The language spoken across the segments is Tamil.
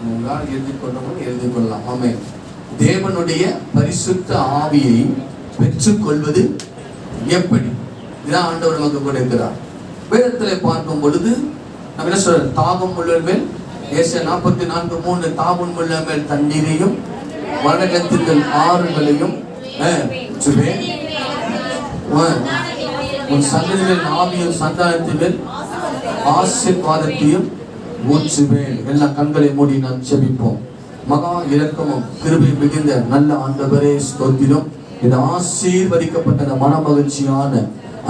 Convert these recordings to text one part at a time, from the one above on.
உங்களால் எழுதி கொள்ளவும் எழுதி கொள்ளலாம். ஆமென். தேவனுடைய பரிசுத்த ஆவியை பெற்றுக் கொள்வது எப்படி? இதான் ஆண்டவர் நமக்கு கொடுக்கிறார். வேதத்திலே பார்க்கும் பொழுது நம்ம என்ன சொல்ற, தாகம் உள்ள மேல் ஏசாயா 44:3 தாகம் உள்ள மேல் தண்ணீரையும் வறண்டத்தின் ஆறுகளையும் உன் சந்ததியின் ஆவியும் சந்தானத்தின் மேல் ஆசீர்வாதத்தையும் ஊற்றுவேன். எல்லாம் கண்களை மூடி நாம் ஜெபிப்போம். மகா இரக்கமும் கிருபை மிகுந்த நல்ல ஆண்டவரே ஸ்தோத்திரம். இது ஆசீர்வதிக்கப்பட்ட மன மகிழ்ச்சியான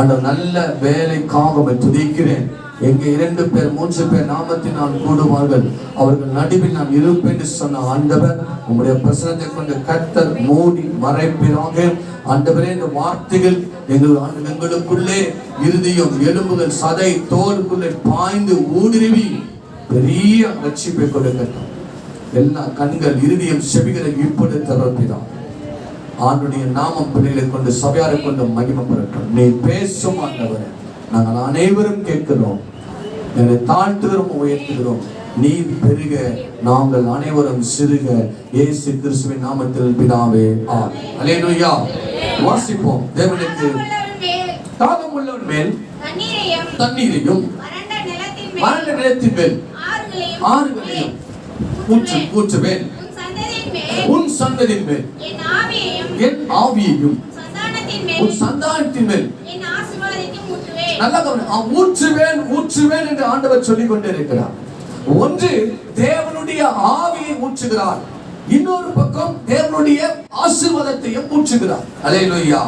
அந்த நல்ல வேலைக்காக துதிக்கிறேன். எங்க 2 பேர் 3 பேர் நாமத்தினால் கூடுவார்கள், அவர்கள் நடுவில் நான் இருப்பேன் என்று சொன்ன ஆண்டவர், உங்களுடைய பிரசனத்தை கொண்டு கர்த்தர் மூடி மறைப்பினாக. ஆண்டவரே, இந்த வார்த்தைகள் எங்களுக்குள்ளே இருதயம் எலும்புகள் சதை தோலுக்குள்ளே பாய்ந்து ஊடுருவி பெரிய ரட்சிப்பை கொடுக்கட்டும். எல்லா கண்கள் இருதயம் செவிகளை இப்பொழுது திறப்பிதான். ஆண்டுடைய நாமம் பிள்ளைகளை கொண்டு சபையாரை கொண்டு மகிமைப்படட்டும். நீ பேசும் ஆண்டவரே, நாங்கள் அனைவரும் கேட்கிறோம், என்னை தாழ்த்துகிறோம், உயர்த்துகிறோம். நீ பெருக, நாங்கள் அனைவரும் சிறுக. இயேசு கிறிஸ்துவின் நாமத்தில் பிதாவே, ஆமென். அல்லேலூயா. வாசிப்போம். தேவனுக்கு தாகம் உள்ளவன் மேல் தண்ணீரையும் வறண்ட நிலத்தின் மேல் ஆறுகளையும் ஊற்றுவேன். உன் சந்ததியின் மேல் என் ஆவியையும் உன் சந்தானத்தின் மேல் ஊற்றுவேன் என்று ஆண்டவர் சொல்லிக் கொண்டிருக்கிறார். ஒன்று, தேவனுடைய ஆவியை ஊற்றுகிறார். இன்னொரு பக்கம் தேவனுடைய ஆசீர்வாதத்தையும் ஊற்றுகிறார். அல்லேலூயா.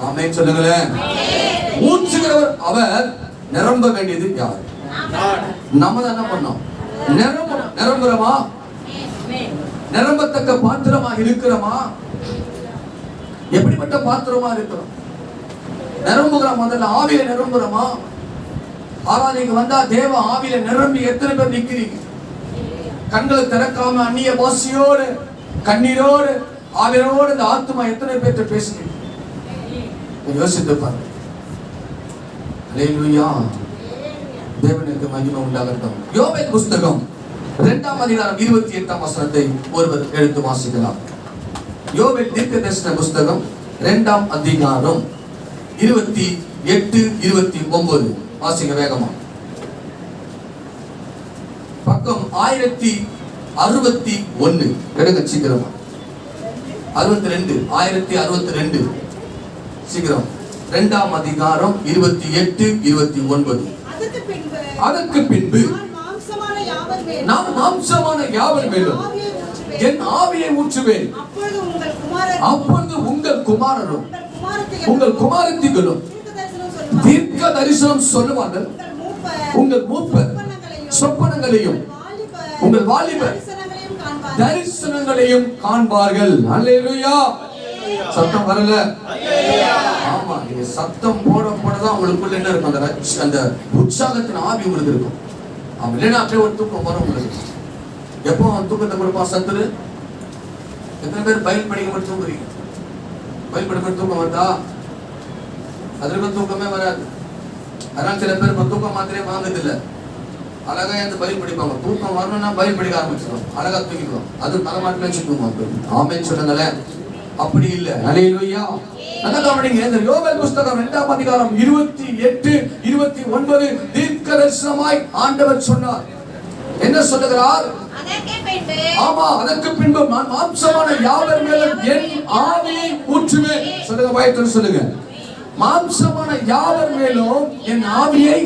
ஆமென் சொல்லுங்களேன். ஊற்றுகிறவர் அவர். நிரம்ப வேண்டியது யார்? நம்ம தான் என்ன பண்ணோம்? நிரம்புறமா? நிரம்பத்தக்க பாத்திரமா இருக்கிறோமா? எப்படிப்பட்ட பாத்திரமா இருக்கிறோம்? நிரம்புகிறோம். முதல்ல ஆவியில நிரம்புறோமா? ஆராதனைக்கு வந்தா தேவ ஆவியில நிரம்பி எத்தனை பேர் நிக்கிறீங்க? கண்களை திறக்காம அந்நிய பாஷையோடு கண்ணீரோடு ஆவியோடு இந்த ஆத்மா எத்தனை பேர்ட்ட பேசுறீங்க? யோசித்து பாருங்க. அல்லேலூயா. தேவனுக்கு மகிமை உண்டாகட்டும். யோவேல் புஸ்தகம் 2ஆம் அதிகாரம் 28ஆம் வசனத்தை ஒருவர் எடுத்து வாசிக்கலாம். யோவேல் தீர்க்கதரிசன புஸ்தகம் 2ஆம் அதிகாரம் 28, 29 வாசிங்க வேகமா. பக்கம் 1061 எடுங்க சீக்கிரமா. 62 1062 சீக்கிரம். 2ஆம் அதிகாரம் 28, 29. அதற்கு பின்பு நான் மாம்சமான யாவர் மேலும் என் ஆவியை ஊற்றுவேன். அப்பொழுது உங்கள் குமாரரும் உங்கள் குமாரத்திகளும் தீர்க்க தரிசனம் சொல்லுவார்கள். உங்கள் மூப்பர் சொப்பனங்களையும் உங்கள் வாலிபர் தரிசனங்களையும் காண்பார்கள். அல்லேலூயா. சத்தம் வரல? ஆமா, நீங்க சத்தம் போடதான் உங்களுக்குள்ள என்ன இருக்கும்? அந்த உற்சாகத்தின் ஆவி உங்களுக்கு இருக்கும். அவன் இல்லைன்னா அப்படியே ஒரு தூக்கம் வரும் உங்களுக்கு. எப்போ தூக்கத்தை கொடுப்பான் சத்துரு? எத்தனை பேர் பயில் படிக்க மட்டும் தூங்குறீங்க? பயில் படிக்க தூக்கம் வருதா? அதற்கு தூக்கமே வராது. அதனால சில பேர் இப்போ தூக்கம் மாத்திரையே வாங்குது இல்லை, அழகா அந்த பயில் படிப்பாங்க. தூக்கம் வரணும்னா பயில் படிக்க ஆரம்பிச்சிடும், அழகா தூக்கிடுவோம். அது தலைமாட்டில் வச்சு தூங்குவோம். ஆமென் சொல்லுங்களேன். அப்படி இல்லை. அல்லேலூயா. நல்லா கவனிங்க. இந்த யோவேல் புஸ்தகம் 2ஆம் அதிகாரம் 28, 29 தீர்க்கதரிசனமாய் ஆண்டவர் சொன்னார். என்ன சொல்லுகிறார்? ஆமா, அதற்கு பின்பு நான் மாம்சமான யாவர் மேலும் என் ஆவியை ஊற்றுவேன். சொல்லுங்க, பயத்தோடு சொல்லுங்க. மாம்சமான யாவர் மேலும் என் ஆவியை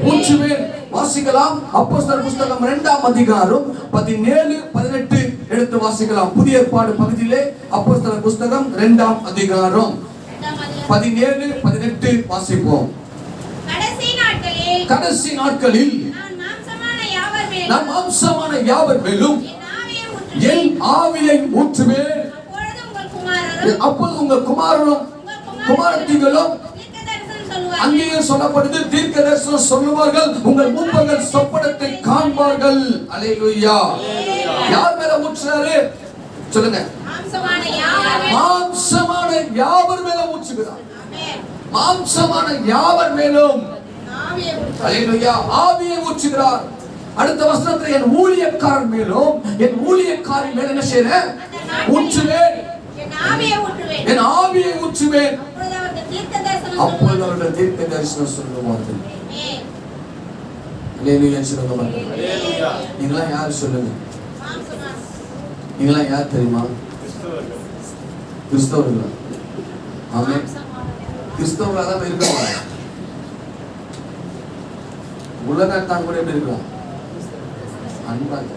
ஊற்றுவேன். வாசிக்கலாம். அப்போஸ்தலர் புஸ்தகம் 2ஆம் அதிகாரம் 17, 18 எடுத்து வாசிக்கலாம். புதிய ஏற்பாடு பகுதியிலே அப்போஸ்தலர் புஸ்தகம் 2ஆம் அதிகாரம் 17, 18 வாசிப்போம். கடைசி நாட்களில் நான் மாம்சமான யாவர் மேலும் என் ஆவியை ஊற்றுவேன். அப்போது உங்கள் குமாரனும் குமாரத்திகளும் அங்கேயே சொல்லப்படுது, தீர்க்க தரிசனம் சொல்லுவார்கள். உங்கள் மூப்பர்கள் சொப்பனத்தை காண்பார்கள். அல்லேலூயா. யார் மேல ஊற்றுறாரு சொல்லுங்க? மாம்சமான யாவர் மேல ஊற்றுகிறார். மாம்சமான யாவர் மேலும் அல்லேலூயா ஆவியை ஊற்றுகிறார். அடுத்த வசனத்தில் என் ஊழியக்காரன் மேலும் என் ஊழியக்காரி மேல் என்ன செய்றேன்? ஊற்றுவேன். என் ஆவியை ஊற்றுவேன். அப்பொழுது அவர்கள் தீர்க்க தரிசனம் சொல்லுவார்கள். அல்லேலூயா சொல்லுங்க. நீங்களா யார் சொல்லுங்க? நீங்களா யார் தெரியுமா? கிறிஸ்தவர்களா? ஆமென். கிறிஸ்தவர்களா தான் இருக்காங்க. உலகத்தான் கூட எப்படி இருக்கலாம்? அன்பா இருக்க,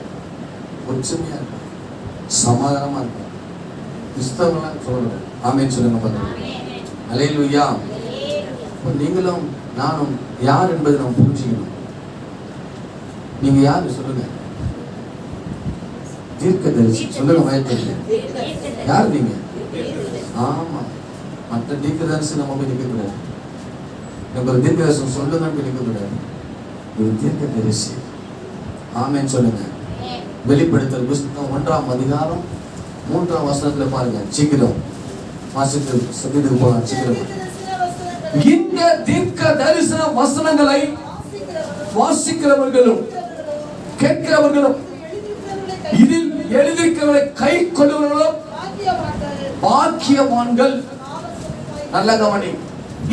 ஒற்றுமையா இருக்க, சமாதானமா இருக்க. கிறிஸ்தவர்களா சொல்லுங்க. ஆமென் சொல்லுங்க பாருங்க. அல்லேலூயா. நீங்களும் நானும் யார் என்பதை நாம் புரிஞ்சுக்கணும். நீங்க யாரு சொல்லுங்க? தீர்க்கதரிசி சொல்லுங்க. வயதில்லை யார் நீங்க? ஆமா, மற்ற தீர்க்கதரிசி நம்ம போய் நிற்க கூடாது. எனக்கு ஒரு தீர்க்கதரிசனம் சொல்லுங்கன்னு போய் நிற்க கூடாது. ஒரு தீர்க்கதரிசி. ஆமென் சொல்லுங்க. வெளிப்படுத்தல் புத்தகம் 1ஆம் அதிகாரம் 3ஆம் வசனத்துல பாருங்க. சீக்கிரம் வாசித்து சத்தியத்துக்கு போலாம். சீக்கிரம். இந்த தீர்க்க தரிசன வசனங்களை வாசிக்கிறவர்களும் கேட்கிறவர்களும் இதில் எழுதியிருக்கிறவர்களை கை கொள்ளுவர்களும் பாக்கியவான்கள். நல்ல கவனி.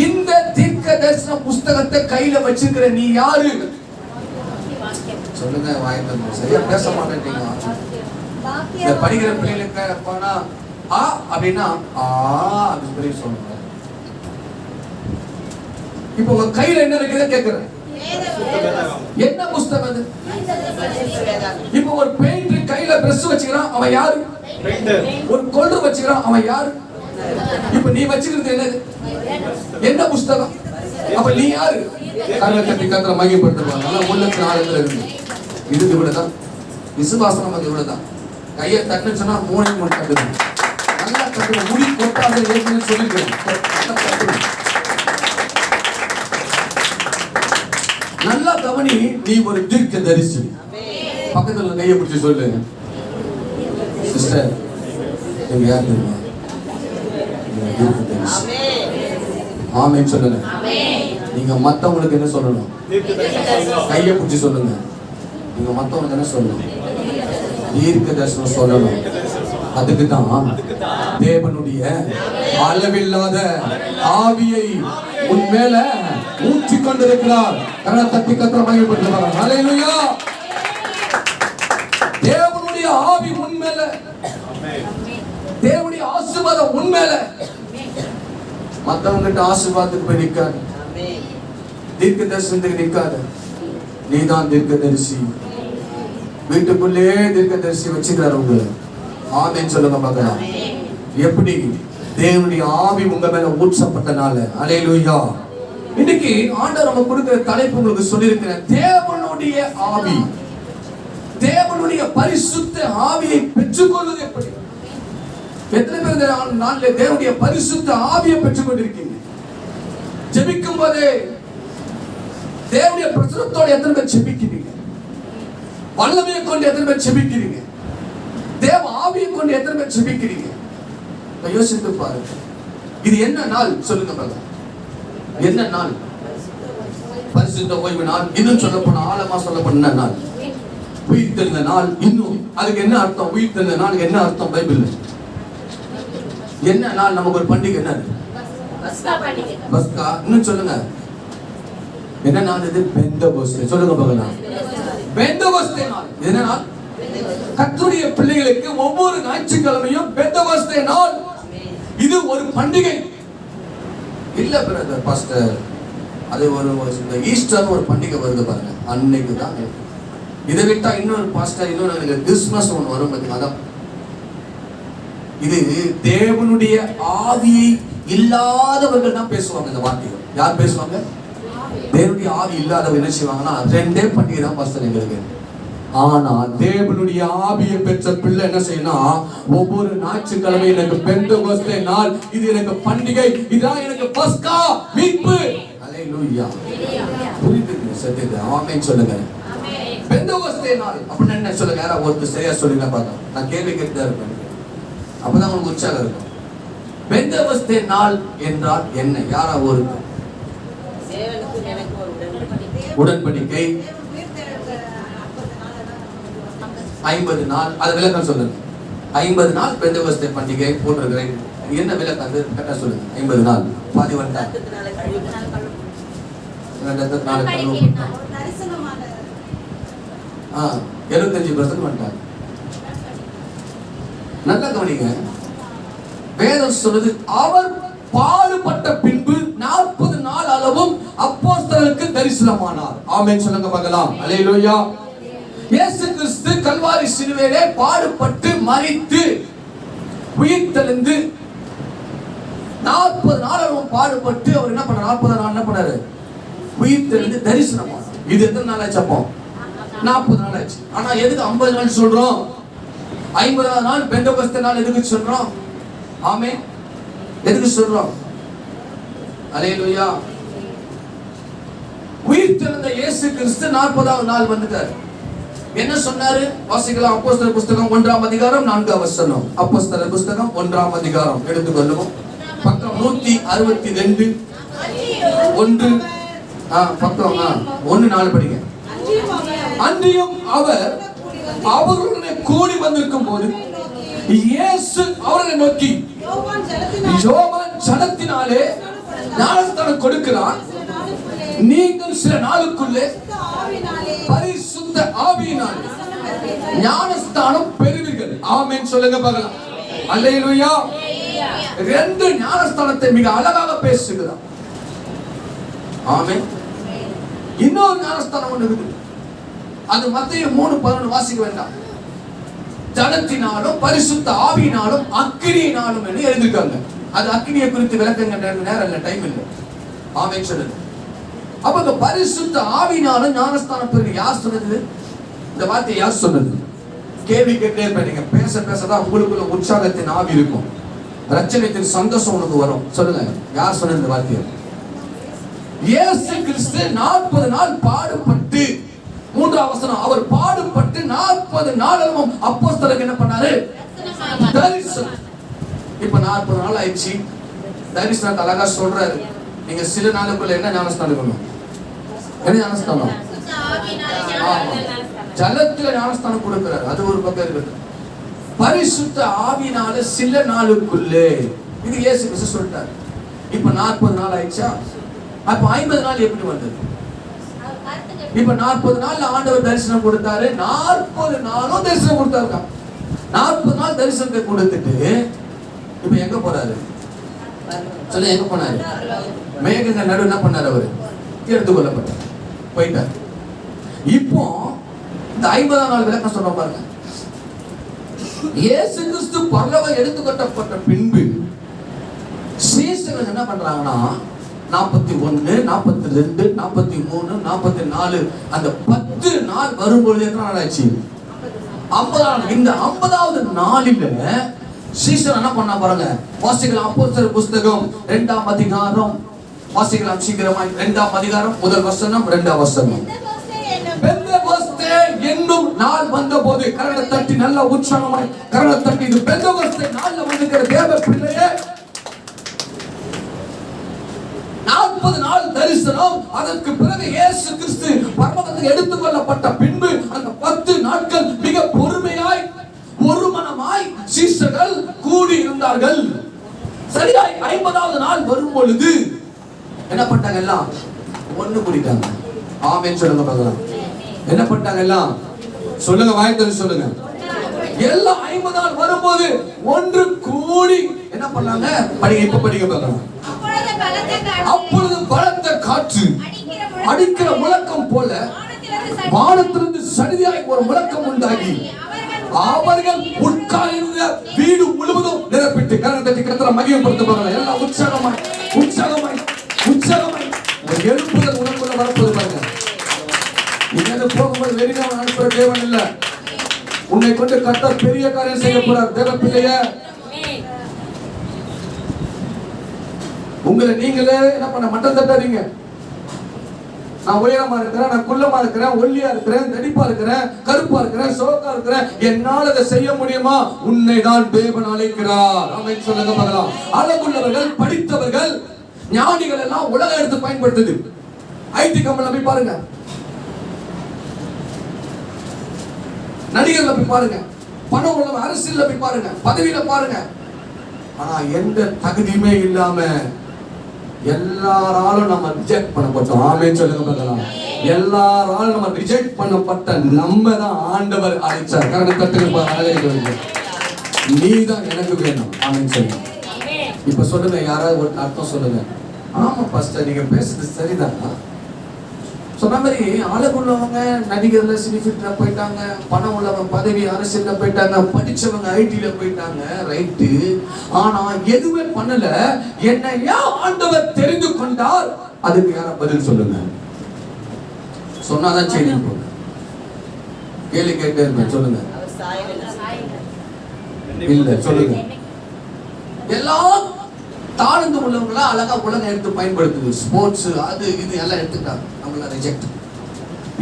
இந்த தீர்க்க தரிசன புஸ்தகத்தை கையில வச்சிருக்கிற நீ யாரு? சொல்லுங்க. வாய்ப்பு சரியா பேச மாட்டேங்க. இந்த படிக்கிற பிள்ளைகளுக்கு போனா ஆ அப்படின்னா ஆ அப்படின்னு சொல்லுங்க. இப்போ உங்க கையில என்ன இருக்குன்னு கேக்குறேன். என்ன புஸ்தகம் அது? இப்போ ஒரு பெயிண்டர் கையில பிரஷ் வச்சுக்கிறான், அவன் யாரு? ஒரு கொல்டர் வச்சுக்கிறான், அவன் யாரு? இப்போ நீ வச்சுக்கிறது என்னது? என்ன புஸ்தகம்? அப்ப நீ யாரு? கண்ணை கட்டி கத்திர மையப்படுத்துவாங்க. ஆனா உள்ளத்துல ஆழத்துல இருக்கு. இதுக்கு இவ்வளவுதான் விசுவாசம். நமக்கு இவ்வளவுதான். கையை தட்டுச்சுன்னா 3 தட்டுது. நல்லா தட்டு. முடி கொட்டாத ஏற்கனவே சொல்லிக்கிறேன். நல்லா கவனி. நீ ஒரு தீர்க்கதரிசி. பக்கத்துல கையை பிடிச்சு சொல்லு. சிஸ்டர், நீங்க யார் தெரியுமா? ஆமென் சொல்லுங்க. நீங்க மத்தவங்களுக்கு என்ன சொல்லணும்? கையை பிடிச்சு சொல்லுங்க. நீங்க மத்தவங்களுக்கு என்ன சொல்லணும்? தீர்க்க தரிசனம் சொல்லணும். அதுக்கு தான் தேவனுடைய அளவில்லாத ஆவியை உன் மேல ஊற்றிக் கொண்டிருக்கிறார். கண்ணை தட்டி கத்திர மையப்படுத்துவாங்க. ஹல்லேலூயா. தேவனுடைய ஆவி உன் மேல, தேவனுடைய ஆசீர்வாதம் உன் மேல. மத்தவங்கிட்ட ஆசீர்வாதத்துக்கு போய் நிக்காது. தீர்க்க தரிசனத்துக்கு நிக்காது. நீதான் தீர்க்கதரிசி. வீட்டுக்குள்ளே தீர்க்கதரிசி வச்சுக்கிறார் உங்களை. ஆமென் சொல்லுங்க பார்க்கலாம். எப்படி? தேவனுடைய ஆவி உங்க மேல ஊற்றப்பட்டனால. அல்லேலூயா. இன்னைக்கு ஆண்டவர் நமக்கு கொடுக்கிற தலைப்பு உங்களுக்கு சொல்லியிருக்கிறேன். தேவனுடைய ஆவி. தேவனுடைய பரிசுத்த ஆவியை பெற்றுக்கொள்வது எப்படி? எத்தனை பேர் இந்த நாளில் தேவனுடைய பரிசுத்த ஆவியை பெற்றுக் கொண்டிருக்கீங்க? ஜெபிக்கும் போதே தேவனுடைய பிரசன்னத்தோட எத்தனை பேர் ஜெபிக்கிறீங்க? வல்லமையை கொண்டு எத்தனை பேர் ஜெபிக்கிறீங்க? தேவ ஆவியை கொண்டு எத்தனை பேர் ஜெபிக்கிறீங்க? யோசித்து பாருங்க. இது என்ன நாள் சொல்லுங்க பாருங்க. என்ன நாள்? பரிசுத்த ஓய்வு நாள். இன்னும் சொல்ல போன ஆழமா சொல்ல போன நாள் உயிர்த்தெழுந்த நாள். இன்னும் அதுக்கு என்ன அர்த்தம்? உயிர்த்தெழுந்த நாள் என்ன அர்த்தம் பைபிள்ல? என்ன நாள்? நமக்கு ஒரு பண்டிகை. என்ன? பஸ்கா. இன்னும் சொல்லுங்க. என்ன நாள் இது? பெந்தகோஸ்தே. சொல்லுங்க பார்க்கலாம். பெந்தகோஸ்தே நாள். என்ன நாள்? கர்த்தருடைய பிள்ளைகளுக்கு ஒவ்வொரு ஞாயிற்றுக்கிழமையும் பெந்தகோஸ்தே நாள். இது ஒரு பண்டிகை இல்ல பிரதர் பாஸ்டர். அது ஒரு ஈஸ்டர் ஒரு பண்டிகை வருது பாருங்க. அன்னைக்கு தான். இதை விட்டா இன்னொரு பாஸ்டர் இன்னொரு கிறிஸ்துமஸ் ஒன்று வரும் பாத்தீங்க. அதான் இது தேவனுடைய ஆவியை இல்லாதவர்கள் தான் பேசுவாங்க இந்த வார்த்தைகள். யார் பேசுவாங்க? தேவனுடைய ஆவி இல்லாதவங்க என்ன செய்வாங்கன்னா 2 பண்டிகை தான் பாஸ்டர் எங்களுக்கு. ஆனா தேவனுடைய ஆவியை பெற்ற பிள்ளை என்ன செய்யணும்? ஒவ்வொரு ஞாயிற்றுக்கிழமை எனக்கு பெந்தகோஸ்தே நாள். இது எனக்கு பண்டிகை. இதுதான் எனக்கு பஸ்கா மீட்பு. அல்லேலூயா. புரியுதுங்க சத்தியத்தை? ஆமென் சொல்லுங்க. பெந்தகோஸ்தே நாள் அப்படின்னு என்ன சொல்லுங்க. யாரா ஒருத்தர் சரியா சொல்லுங்க பார்த்தோம். நான் கேள்வி கேட்டுதான் இருப்பேன். அப்பதான் உங்களுக்கு உற்சாகம் இருக்கும். பெந்தகோஸ்தே நாள் என்றால் என்ன? யாரா ஒருத்தர்? உடன்படிக்கை. 50 நாள். அது விளக்கம் சொல்லுங்க. 50 நாள் பெந்தெகோஸ்தே பண்டிகை போட்டிருக்கிறேன். என்ன விளக்கம் அது கரெக்டா சொல்லுங்க. 50 நாள் பாதி வந்தா 75% வந்துட்டாங்க. நல்லா கவனிங்க. வேதம் சொல்லுது, அவர் பாடுபட்ட பின்பு 40 நாள் அளவும் அப்போஸ்தலருக்கு தரிசனமானார். ஆமென் சொல்லுங்க பார்க்கலாம். அல்லேலூயா. இயேசு கிறிஸ்து கல்வாரி சிலுவையிலே பாடுபட்டு மரித்து உயிர்த்தெழுந்து 40 நாள் அளவும் பாடுபட்டு அவர் என்ன பண்ணார்? 40 நாள் என்ன பண்ணாரு? உயிர்த்தெழுந்து தரிசனமானார். இது எத்தனை நாள் ஆச்சு? அப்போ 40 நாள் ஆச்சு. ஆனா எதுக்கு 50 நாள் சொல்றோம்? 50வது நாள் பெந்தெகோஸ்தே நாள் எதுக்கு சொல்றோம்? ஆமென். எதுக்கு சொல்றோம்? அல்லேலூயா. உயிர்த்தெழுந்த இயேசு கிறிஸ்து 40வது நாள் வந்துட்டார். என்ன சொன்னாரு? வாசிக்கலாம். அப்போஸ்தலர் புத்தகம் 1ஆம் அதிகாரம் 4ஆம் வசனம். அப்போஸ்தலர் புத்தகம் 1ஆம் அதிகாரம் எடுத்துக்கொள்ளுவோம். பக்கம் 162 1 பக்கம் 1:4 படிங்க. அன்றியும் அவர் அவர்களுடைய கூடி வந்திருக்கும் போது இயேசு அவர்களை நோக்கி, யோவான் ஜலத்தினாலே ஞானஸ்நானம் கொடுக்கிறான், நீங்கள் சில நாளுக்குள்ளே பரிசுத்த ஆவியினாலே ஞானஸ்நானம் பெறுவீர்கள். ஆமென் சொல்லுங்க பார்க்கலாம். அல்லேலூயா. 2 ஞானஸ்நானத்தை மிக அழகாக பேசுகிறார். ஆமென். இன்னொரு ஞானஸ்நானம் ஒன்று இருக்குது. அது மத்தேயு 3:11 வாசிக்க வேண்டாம். ஜலத்தினாலும் பரிசுத்த ஆவியினாலும் அக்கினியினாலும் என்று எழுதிருக்காங்க. அது அக்கினியை குறித்து விளக்கங்க நேரம் இல்லை, டைம் இல்லை. ஆமென் சொல்லுங்க. அப்ப இந்த பரிசுத்த ஆவியினாலும் ஞானஸ்நானம் பெறுங்க. யார் சொன்னது? இந்த வார்த்தையை யார் சொன்னது? கேள்வி கேட்டே இருப்பீங்க. பேச பேசதான் உங்களுக்குள்ள உற்சாகத்தின் ஆவி இருக்கும், ரட்சணியத்தின் சந்தோஷம் உனக்கு வரும். சொல்லுங்க, யார் சொன்னது இந்த வார்த்தையை? இயேசு கிறிஸ்து 40 நாள் பாடுபட்டு, 3ஆம் வசனம், அவர் பாடுபட்டு 40 நாளும் அப்போஸ்தலருக்கு என்ன பண்ணாரு? தரிசனம். இப்ப 40 நாள் ஆயிடுச்சு. தரிசனத்தை அழகா சொல்றாரு. நீங்க சில நாளுக்குள்ள என்ன ஞானஸ்நானம் பண்ணணும்? என்ன ஞானஸ்நானம்? ஜலத்துல ஞானஸ்நானம் கொடுக்கிறார். அது ஒரு பக்கம் இருக்கு. பரிசுத்த ஆவியினால சில நாளுக்குள்ளே, இது இயேசு கிறிஸ்து சொல்லிட்டார். இப்ப 40 நாள் ஆயிடுச்சா? அப்ப 50 நாள் எப்படி வந்தது? இப்ப 40 நாள்ல ஆண்டவர் தரிசனம் கொடுத்தாரு. 40 நாளும் தரிசனம் கொடுத்தாரு. 40 நாள் தரிசனத்தை கொடுத்துட்டு இப்ப எங்க போறாரு? சொல்ல, எங்க போனாரு? மேகங்கள் நடு என்ன பண்ணாரு? அவரு எடுத்துக்கொள்ளப்பட்டார், போயிட்டார். இப்போ இந்த 50ஆம் நாள் விளக்கம் சொல்ற பாருங்க. இயேசு கிறிஸ்து பரலோகம் எடுத்துக்கொள்ளப்பட்ட பின்பு சீஷர்கள் என்ன பண்றாங்கன்னா 41, 42, 43, 44 அந்த 10 நாள் வரும்பொழுது எத்தனை நாள் ஆச்சு? 50 நாள். இந்த 50வது நாளில சீஷர் என்ன பண்ணா பாருங்க. வாசிக்கலாம். அப்போஸ்தலர் புத்தகம் 2ஆம் அதிகாரம் வாசிக்கலாம் சீக்கிரமாய். 2ஆம் அதிகாரம் 1 வசனம் 2ஆம் வசனம். பெந்தெகோஸ்தே என்னும் நாள் வந்தபோது, கரங்களை தட்டி நல்ல உற்சாகமாய் கரங்களை தட்டி, இது பெந்தெகோஸ்தே நாள்ல வந்திருக்கிற தேவ பிள்ளையே, 40 நாள் தரிசனம். அதற்கு பிறகு இயேசு கிறிஸ்து பரலோகத்துக்கு எடுத்துக்கொள்ளப்பட்ட பின்பு அந்த 10 நாட்கள் மிக பொறுமையாய் ஒரு மனமாய் சீஷர்கள் கூடி இருந்தார்கள். சரியாய் 50வது நாள் வரும் பொழுது என்ன பண்ணாங்க? எல்லாம் ஒண்ணு கூடிட்டாங்க. ஆமென் சொல்லுங்க பார்க்கலாம். என்ன பண்ணாங்க? எல்லாம் சொல்லுங்க, வாய்த்தது சொல்லுங்க. எல்லாம் 50 நாள் வரும்போது ஒன்று கூடி என்ன பண்ணாங்க? படிங்க, இப்ப படிங்க பார்க்கலாம். அப்பொழுது பலத்த காற்று அடிக்கிற முழக்கம் போல வானத்திலிருந்து சடிதியாய் ஒரு முழக்கம் உண்டாகி அவர்கள் உட்கார்ந்த வீடு முழுவதும் நிரப்பிட்டு, கரத்தை கிடத்துல மகிமைப்படுத்த எல்லாம் உற்சாகமாய் உற்சாகமாய் உற்சாகமாய் எழுப்புதல் உணர்வுல வரப்போது பாருங்க. இங்க போகும்போது வெளியே அனுப்புற தேவன் இல்ல, உன்னை கொண்டு கர்த்தர் பெரிய காரியம் செய்ய போறார். தேவ பிள்ளையே, உங்களை நீங்களே என்ன பண்ண மட்டம் தட்டாதீங்க. நான் உயரமா இருக்கிறேன், நான் குள்ளமா இருக்கிறேன், ஒல்லியா இருக்கிறேன், தடிப்பா இருக்கிறேன், கருப்பா இருக்கிறேன், சோக்கா இருக்கிறேன், என்னால் அதை செய்ய முடியுமா? உன்னை தான் தேவன் அழைக்கிறார். ஆமென் சொல்லுங்க பார்க்கலாம். அழகுள்ளவர்கள், படித்தவர்கள், ஞானிகள் எல்லாம் உலக எடுத்து பயன்படுத்துது. ஐடி கம்பெனில போய் பாருங்க. நடிகர்ல போய் பாருங்க, பணம் உள்ளவங்க அரசியல்ல போய் பாருங்க, பதவியில பாருங்க. ஆனா எந்த தகுதியுமே இல்லாம எல்லாராலும் நம்ம ரிஜெக்ட் பண்ணப்பட்டோம். ஆமென் சொல்லுங்க பார்க்கலாம். எல்லாராலும் நம்ம ரிஜெக்ட் பண்ணப்பட்ட நம்ம தான் ஆண்டவர் அழைச்சார். கரெக்ட் தட்டுங்க. ஹalleluya. நீ தான் எனக்கு வேணும். ஆமென் சொல்லுங்க. இப்ப சொல்லுங்க, யாராவது ஒரு அர்த்தம் சொல்லுங்க. ஆமா பாஸ்டர், நீங்க பேசுறது சரிதான். சொன்ன மாதிரி அழகுள்ளவங்க நடிகர்ல சினிஃபில்ட்ல போயிட்டாங்க, பணம் உள்ளவங்க பதவி அரசியல்ல போயிட்டாங்க, படிச்சவங்க ஐடில போயிட்டாங்க, ரைட்டு. ஆனா எதுவுமே பண்ணல. என்னை ஏன் ஆண்டவர் தெரிந்து கொண்டார்? அதுக்கு யார பதில் சொல்லுங்க. சொன்னாதான் செய்தி போங்க. கேள்வி கேட்டே இருப்பேன். சொல்லுங்க. இல்ல சொல்லுங்க. எல்லாம் தாழ்ந்து உள்ளவங்களா அழகா உலகம் எடுத்து பயன்படுத்துது. ஸ்போர்ட்ஸ் அது இது எல்லாம் எடுத்துட்டாங்க. நம்மள ரிஜெக்ட்.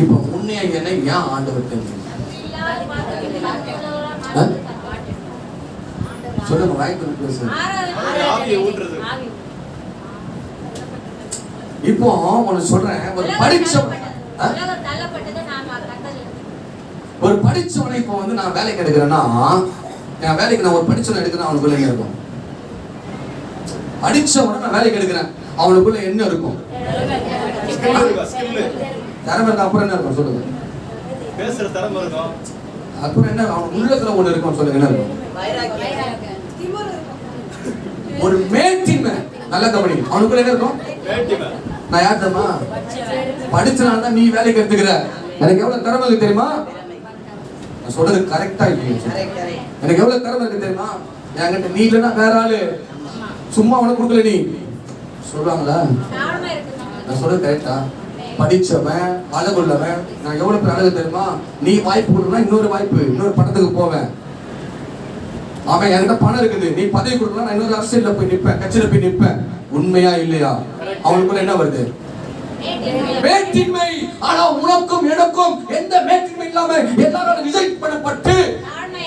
இப்போ உன்னைய என்ன ஏன் ஆண்டவர் தெரிஞ்சு? சொல்லுங்க, வாய்ப்பு பேசுங்க. இப்போ உனக்கு சொல்றேன், ஒரு படிச்சவனை இப்போ வந்து நான் வேலைக்கு எடுக்கிறேன்னா, என் வேலைக்கு நான் ஒரு படிச்சவனை எடுக்கிறேன், அவனுக்குள்ள என்ன இருக்கும்? படிச்சவனை நான் வேலைக்கு எடுக்கிறேன், அவனுக்குள்ள என்ன இருக்கும்? திறமை இருக்கா? அப்புறம் என்ன இருக்கும்? சொல்லுங்க. பேசுற திறமை இருக்கும். அப்புறம் என்ன? அவன் உள்ளத்துல ஒண்ணு இருக்கும். சொல்லுங்க, என்ன இருக்கும்? ஒரு மேட்டிமை. நல்ல கபடி. அவனுக்குள்ள என்ன இருக்கும்? மேட்டிமை. நான் யார் தெரியுமா? படிச்சனால தான் நீ வேலைக்கு எடுத்துக்கிற. எனக்கு எவ்வளவு திறமை இருக்கு தெரியுமா? நான் சொல்றது கரெக்டா இல்லையா? எனக்கு எவ்வளவு திறமை இருக்கு தெரியுமா? என்கிட்ட நீ இல்லைன்னா வேற ஆளு சும்மா உனக்கு கொடுக்கல நீ சொல்றாங்களா? நான் சொல்றது கரெக்டா? படிச்சவன் அழகுள்ளவன் நான் எவ்வளவு பேர் அழகு தெரியுமா? நீ வாய்ப்பு கொடுக்கணும், இன்னொரு வாய்ப்பு, இன்னொரு படத்துக்கு போவேன். அவன் என்கிட்ட பணம் இருக்குது, நீ பதவி கொடுக்கலாம், நான் இன்னொரு அரசியல்ல போய் நிப்பேன், கட்சியில போய் நிப்பேன். உண்மையா இல்லையா? அவனுக்குள்ள என்ன வருது? மேட்டின்மை. ஆனா உனக்கும் எனக்கும் எந்த மேட்டின்மை இல்லாம எல்லாரும் ரிஜெக்ட் பண்ணப்பட்டு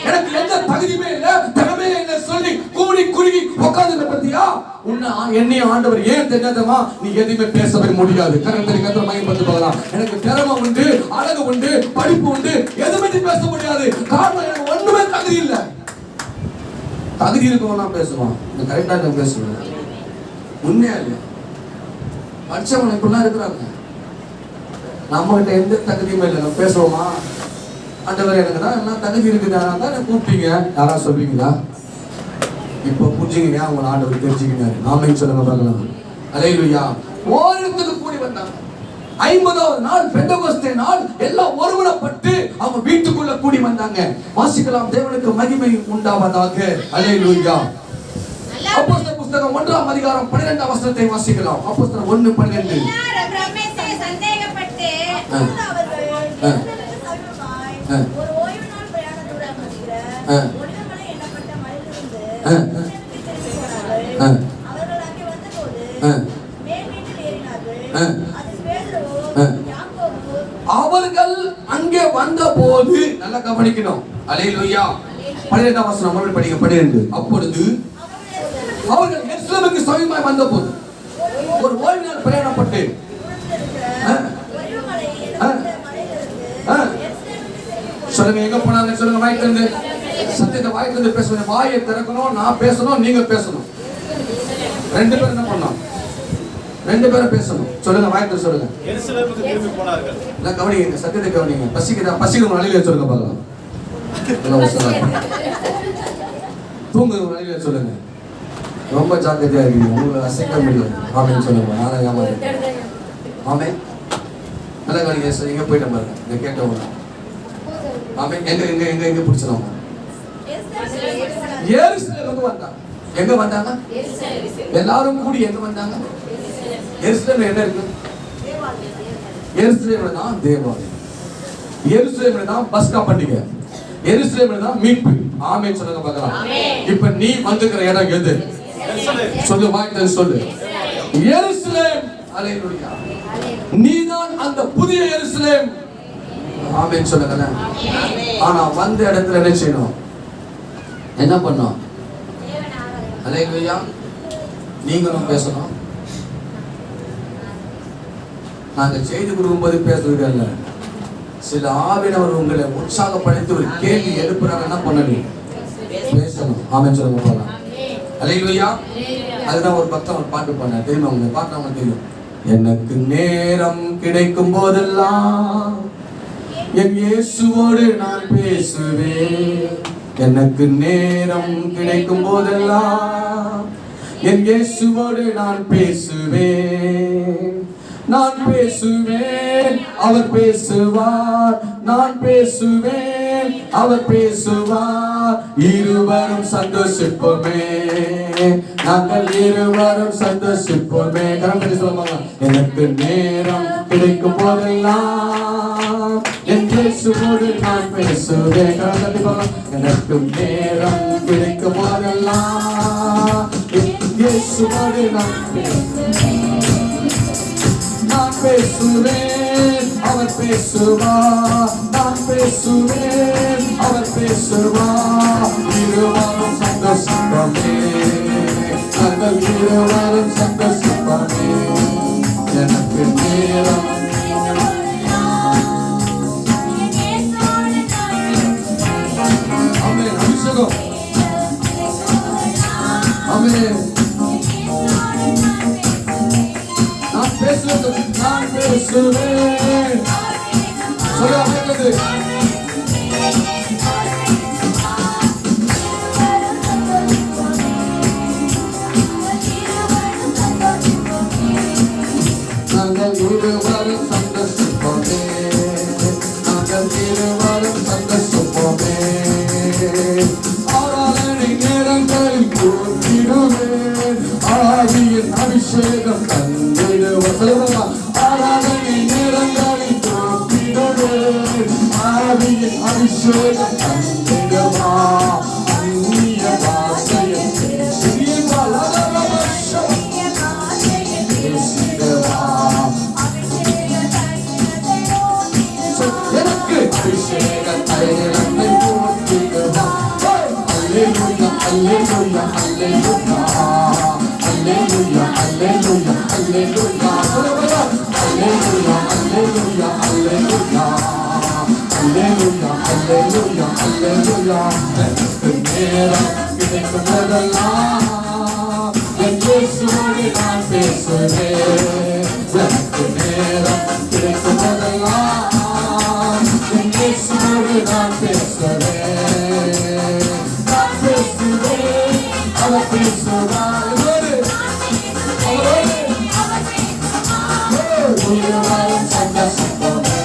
எனக்கு எந்த தகுதியுமே இல்ல, திறமையே இல்ல சொல்லி கூடி குறுகி உட்கார்ந்து பத்தியா? உன்னை என்னைய ஆண்டவர் ஏன் தெரியாதமா? நீ எதுவுமே பேசவே முடியாது. கரெக்ட் கத்திர மகிமைப்படுத்தி போகலாம். எனக்கு திறமை உண்டு, அழகு உண்டு, படிப்பு உண்டு, எதுவுமே பேச முடியாது. காரணம் எனக்கு ஒண்ணுமே தகுதி இல்ல. தகுதி இருக்கவனா பேசுவான். கரெக்டா பேசுவேன். உண்மையா இல்லையா? படிச்சவங்க இப்படிலாம் இருக்கிறாங்க. நம்ம கிட்ட எந்த தகுதியுமே இல்லை. நம்ம பேசுவோமா? ஆண்டவர் எனக்கு தான் எல்லாம் தகுதி இருக்குதா தான் கூப்பிட்டீங்க. யாராவது சொல்வீங்களா? இப்போ புரிஞ்சுங்க, உங்களை ஆண்டவர் தெரிஞ்சுக்கினாரு. ஆமென் சொல்லுங்க பார்க்கலாம். அல்லேலூயா. ஓரிடத்துக்கு கூடி வந்தாங்க. 50வது நாள் பெந்தெகோஸ்தே நாள் எல்லாம் ஒருமனப்பட்டு அவங்க வீட்டுக்குள்ள கூடி வந்தாங்க. வாசிக்கலாம். தேவனுக்கு மகிமை உண்டாவதாக. அல்லேலூயா. அப்போஸ்தலர் புத்தகம் 1ஆம் அதிகாரம் 12ஆம் வசனத்தை வாசிக்கலாம். அப்போஸ்தலர் 1:12. ஒரு ஓய்வு நாள் பிரயாண தூரம் வருகிற ஒளிவமலை எண்ணப்பட்ட மலையிலிருந்து அவர்கள் அங்கே வந்தபோது மேல் வீட்டில் ஏறினார்கள். அதில் பேதுரு, யாக்கோபு. அவர்கள் அங்கே வந்தபோது நல்லா கவனிக்கணும். அல்லேலூயா. 12ஆம் வசனம் மறுபடியும் படிங்க. 12. அப்பொழுது அவர்கள் எருசலேமுக்கு சமீபமாய் வந்தபோது ஒரு ஓய்வு நாள் பிரயாணப்பட்டு சொல்லுங்க, எங்க போனாங்க? சொல்லுங்க, வாய்க்கு இருந்து சத்தியத்தை வாய்க்கு இருந்து பேசுங்க. வாயை திறக்கணும், நான் பேசணும், நீங்க பேசணும். ரெண்டு பேரும் என்ன பண்ணணும்? ரெண்டு பேரும் பேசணும். சொல்லுங்க, வாய்க்கு சொல்லுங்க. எருசலேமுக்கு திரும்பி போனார்கள். நான் கவனிங்க, சத்தியத்தை கவனிங்க. பசிக்குதா? பசிக்கு அழில சொல்லுங்க பார்க்கலாம். தூங்குற அழில சொல்லுங்க. ரொம்ப ஜாக்கிரதையா இருக்கீங்க, உங்களை அசைக்க முடியாது. ஆமென் சொல்லுங்க. நானே ஏமாறேன். ஆமென். நல்லா கவனிங்க. எங்க போயிட்ட பாருங்க. இங்க கேட்டவங்க ஆமென். எங்க எங்க எங்க எங்க பிடிச்சலாம்? எருசலேமுக்கு வந்தாங்க. எங்க வந்தாங்க? எல்லாரும் கூடி எங்க வந்தாங்க? எருசலேம்ல என்ன இருக்கு? எருசலேம்ல தான் தேவாலயம். எருசலேம்ல தான் பஸ்கா பண்டிகை. எருசலேம்ல தான் மீட்பு. ஆமென் சொல்லுங்க பார்க்கலாம். இப்ப நீ வந்திருக்கிற இடம் எது? சொல்லு, வாய்க்கு சொல்லு. எருசலேம். அல்லேலூயா. நீதான் அந்த புதிய எருசலேம். ஆமென் சொல்லுங்க. ஆனா வந்த இடத்துல என்ன செய்யணும்? என்ன பண்ணணும்? அல்லேலூயா. நீங்களும் பேசணும். நாங்க செய்தி கொடுக்கும்போது பேசுறது இல்ல, சில ஆவினவர் உங்களை உற்சாகப்படுத்தி ஒரு கேள்வி எழுப்புறாங்க, என்ன பண்ணணும்? பேசணும். ஆமென் சொல்லுங்க போலாம். அல்லேலூயா. அதுதான் ஒரு பக்தன் ஒரு பாட்டு பாடினார், தெரியுமா? உங்க பாட்டு அவங்க தெரியும். எனக்கு நேரம் கிடைக்கும் போதெல்லாம் என் இயேசுவோடு நான் பேசுவேன். எனக்கு நேரம் கிடைக்கும் போதெல்லாம் என் இயேசுவோடு நான் பேசுவேன். நான் பேசுவேன், அவர் பேசுவார். நான் பேசுவேன், அவர் பேசுவார். இருவரும் சந்தோஷிப்போமே, நாங்கள் இருவரும் சந்தோஷிப்போமே. கரங்களை சொல்லுவாங்க. எனக்கு நேரம் கிடைக்கும் போதெல்லாம் என் இயேசுவோடு நான் பேசுவேன். எனக்கு நேரம் கிடைக்கும் போதெல்லாம் என் இயேசுவோடு நான் பேசுவேன். நான் பேசுவேன், அவர் பேசுவார். நான் பேசுவேன், அவர் பேசுவார். இருவரும் சந்தோஷிப்போமே, நாங்கள் இருவரும் சந்தோஷிப்போமே. எனக்கு நேரம் ஆமென். அபிஷேகம் ஆமென். நான் பேசுவேன், நான் பேசுவேன். சொல்ல கேட்குது. நாங்கள் இருவரும் சந்தோஷிப்போமே, நாங்கள் இருவரும் சந்தோஷிப்போமே. ஆராதனை நேரங்களில் கூட்டிடுவேன், ஆவியின் அபிஷேகம் தந்திடுவேன். ஆராதனை நேரங்களில் கூட்டிடுவேன், ஆவியின் அபிஷேகம் தந்திடுவா. அந்நிய பாஷையில் பேசிடுவா. எனக்கு அபிஷேகத்தை நிலத்தை போட்டிடுவா. அல்லேலூயா, அல்லேலூயா, அல்லேலூயா, அல்லேலூயா, அல்லேலூயா, அல்லேலூயா. அல்லேலூயா, அல்லேலூயா, அல்லேலூயா, அல்லேலூயா, அல்லேலூயா, அல்லேலூயா. எனக்கு நேரம் கிடைக்கும் போதெல்லாம் என் இயேசுவோடு நான் பேசுவேன். எனக்கு நேரம் கிடைக்கும் போதெல்லாம் என் இயேசுவோடு நான் பேசுவேன். நான் பேசுவேன், அவர் பேசுவார். இருவரும் சந்தோஷிப்போமே,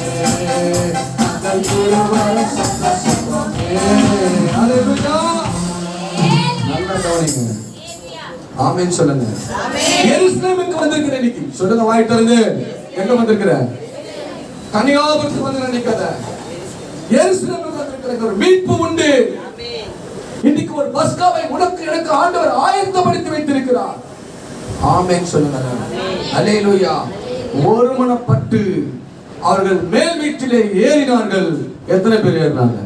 நாங்கள் இருவரும் சந்தோஷிப்போமே. அல்லேலூயா. நல்லா கவனிங்க. ஆமென் சொல்லுங்க. எருசலேமுக்கு வந்திருக்கிற இன்னைக்கு சொல்லுங்க, வாயிட்டு இருந்து. எங்க வந்திருக்கிற? கன்னியாகுமரிக்கு வந்து நினைக்காத. எருசலேமுக்கு வந்திருக்கிற ஒரு மீட்பு உண்டு. இன்னைக்கு ஒரு பஸ்காவை உனக்கு எனக்கு ஆண்டவர் ஆயத்தப்படுத்தி வைத்திருக்கிறார். ஆமென் சொல்லுங்க. அல்லேலூயா. ஒருமனப்பட்டு அவர்கள் மேல் வீட்டிலே ஏறினார்கள். எத்தனை பேர் ஏறினாங்க?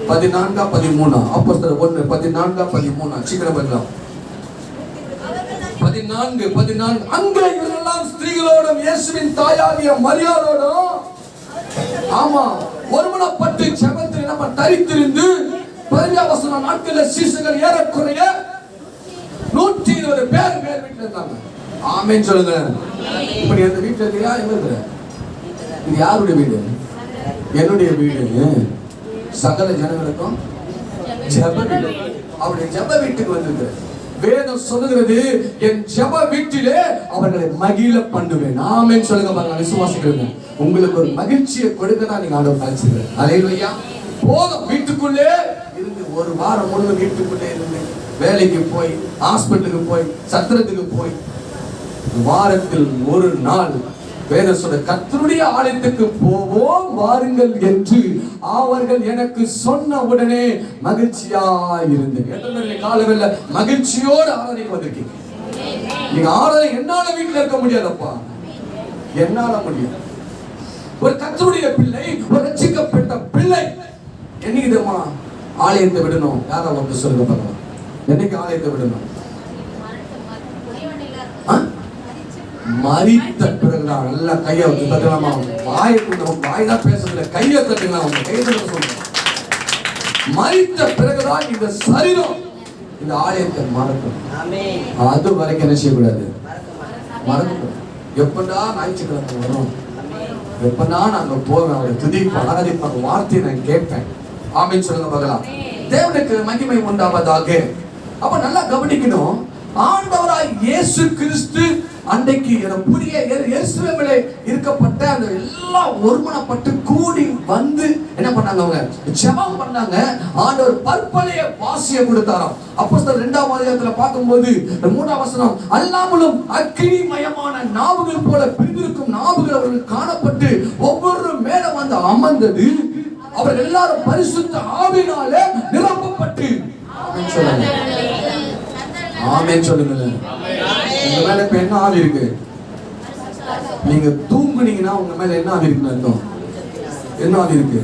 14 13. அப்போஸ்தலர் 1 14 13. சீக்கிரம் பண்ணலாம். 14. அங்கே இவரெல்லாம் ஸ்திரீகளோடும் இயேசுவின் தாயாகிய மரியாளோடும் ஆமா ஒருமனப்பட்டு ஜெபத்தில் நம்ம தரித்திருந்து 15 நாட்கள்ல சீசர்கள் ஏறக்குறைய 120 பேர் மேல் வீட்டில் இருந்தாங்க. ஆமென் சொல்லுங்க. இப்ப நீ அந்த வீட்டுல இருக்கியா? எங்க இருக்கிற? இது யாருடைய வீடு? என்னுடைய வீடு. சகல ஜனங்களுக்கும் ஜெப வீடு. அவருடைய ஜெப வீட்டுக்கு வந்திருக்கிற வேதம் சொல்லுகிறது, என் ஜெப வீட்டிலே அவர்களை மகிழ பண்ணுவேன். ஆமென் சொல்லுங்க. பாருங்க, விசுவாசிக்கிறேன். உங்களுக்கு ஒரு மகிழ்ச்சியை கொடுக்க தான் நீங்க ஆண்டவர் அழைச்சிருக்கேன். அல்லேலூயா. போதும். வீட்டுக்குள்ளே இருந்து ஒரு வாரம் முழுவதும் வீட்டுக்குள்ளே இருந்து வேலைக்கு போய், ஹாஸ்பிட்டலுக்கு போய், சத்திரத்துக்கு போய், வாரத்தில் ஒரு நாள் வேதம் சொல்ற கர்த்தருடைய ஆலயத்துக்கு போவோம் வாருங்கள் என்று அவர்கள் எனக்கு சொன்ன உடனே மகிழ்ச்சியா இருந்தேன். எத்தனை காலவெல்ல மகிழ்ச்சியோடு ஆராதனைக்கு வந்திருக்கீங்க. நீங்க ஆராதனை என்னால வீட்டுல இருக்க முடியாதப்பா, என்னால முடியாது. ஒரு கர்த்தருடைய பிள்ளை, ஒரு ரட்சிக்கப்பட்ட பிள்ளை என்னைக்கு தெரியுமா ஆலயத்தை விடணும்? யாரா வந்து சொல்லுங்க பார்க்கலாம். என்னைக்கு ஆலயத்தை விடணும்? மரித்த பிறகுதான். நல்லா கையை வச்சு தட்டலாமா? வாய் தான் பேசுறதுல கையை தட்டுங்களா? உங்க கையை தட்ட சொல்லுங்க. மரித்த பிறகுதான் இந்த சரீரம் இந்த ஆலயத்தை மறக்கும். அது வரைக்கும் என்ன செய்யக்கூடாது? மறக்கக்கூடாது. எப்படா ஞாயிற்றுக்கிழமை வரும், எப்படா நாங்க போவேன், அவரை துதிப்போம், ஆராதிப்பாங்க, வார்த்தையை நான் கேட்பேன். ஆமென் சொல்லுங்க பார்க்கலாம். தேவனுக்கு மகிமை உண்டாவதாக. அப்ப நல்லா கவனிக்கணும். ஆண்டவராய் இயேசு கிறிஸ்து அன்றைக்கு புதிய எருசலேமிலே இருக்கப்பட்ட அந்த எல்லாம் ஒருமனப்பட்டு கூடி வந்து என்ன பண்ணாங்க? அவங்க ஜெபம் பண்ணாங்க. ஆண்டவர் பற்பலைய வாசியை கொடுத்தாராம். அப்போஸ்தலர் 2ஆம் அதிகாரத்துல பார்க்கும்போது 3ஆம் வசனம், அல்லாமலும் அக்கினிமயமான நாவுகள் போல பிரிந்திருக்கும் நாவுகள் அவர்களுக்கு காணப்பட்டு ஒவ்வொரு மேல வந்து அமர்ந்தது. அவர்கள் எல்லாரும் பரிசுத்த ஆவியினாலே நிரப்பப்பட்டு. ஆமென் சொல்லுங்க. உங்க மேல இப்ப என்ன ஆவி இருக்கு? நீங்க தூங்குனீங்கன்னா உங்க மேல என்ன ஆவி இருக்குன்னு அர்த்தம்? என்ன ஆவி இருக்கு?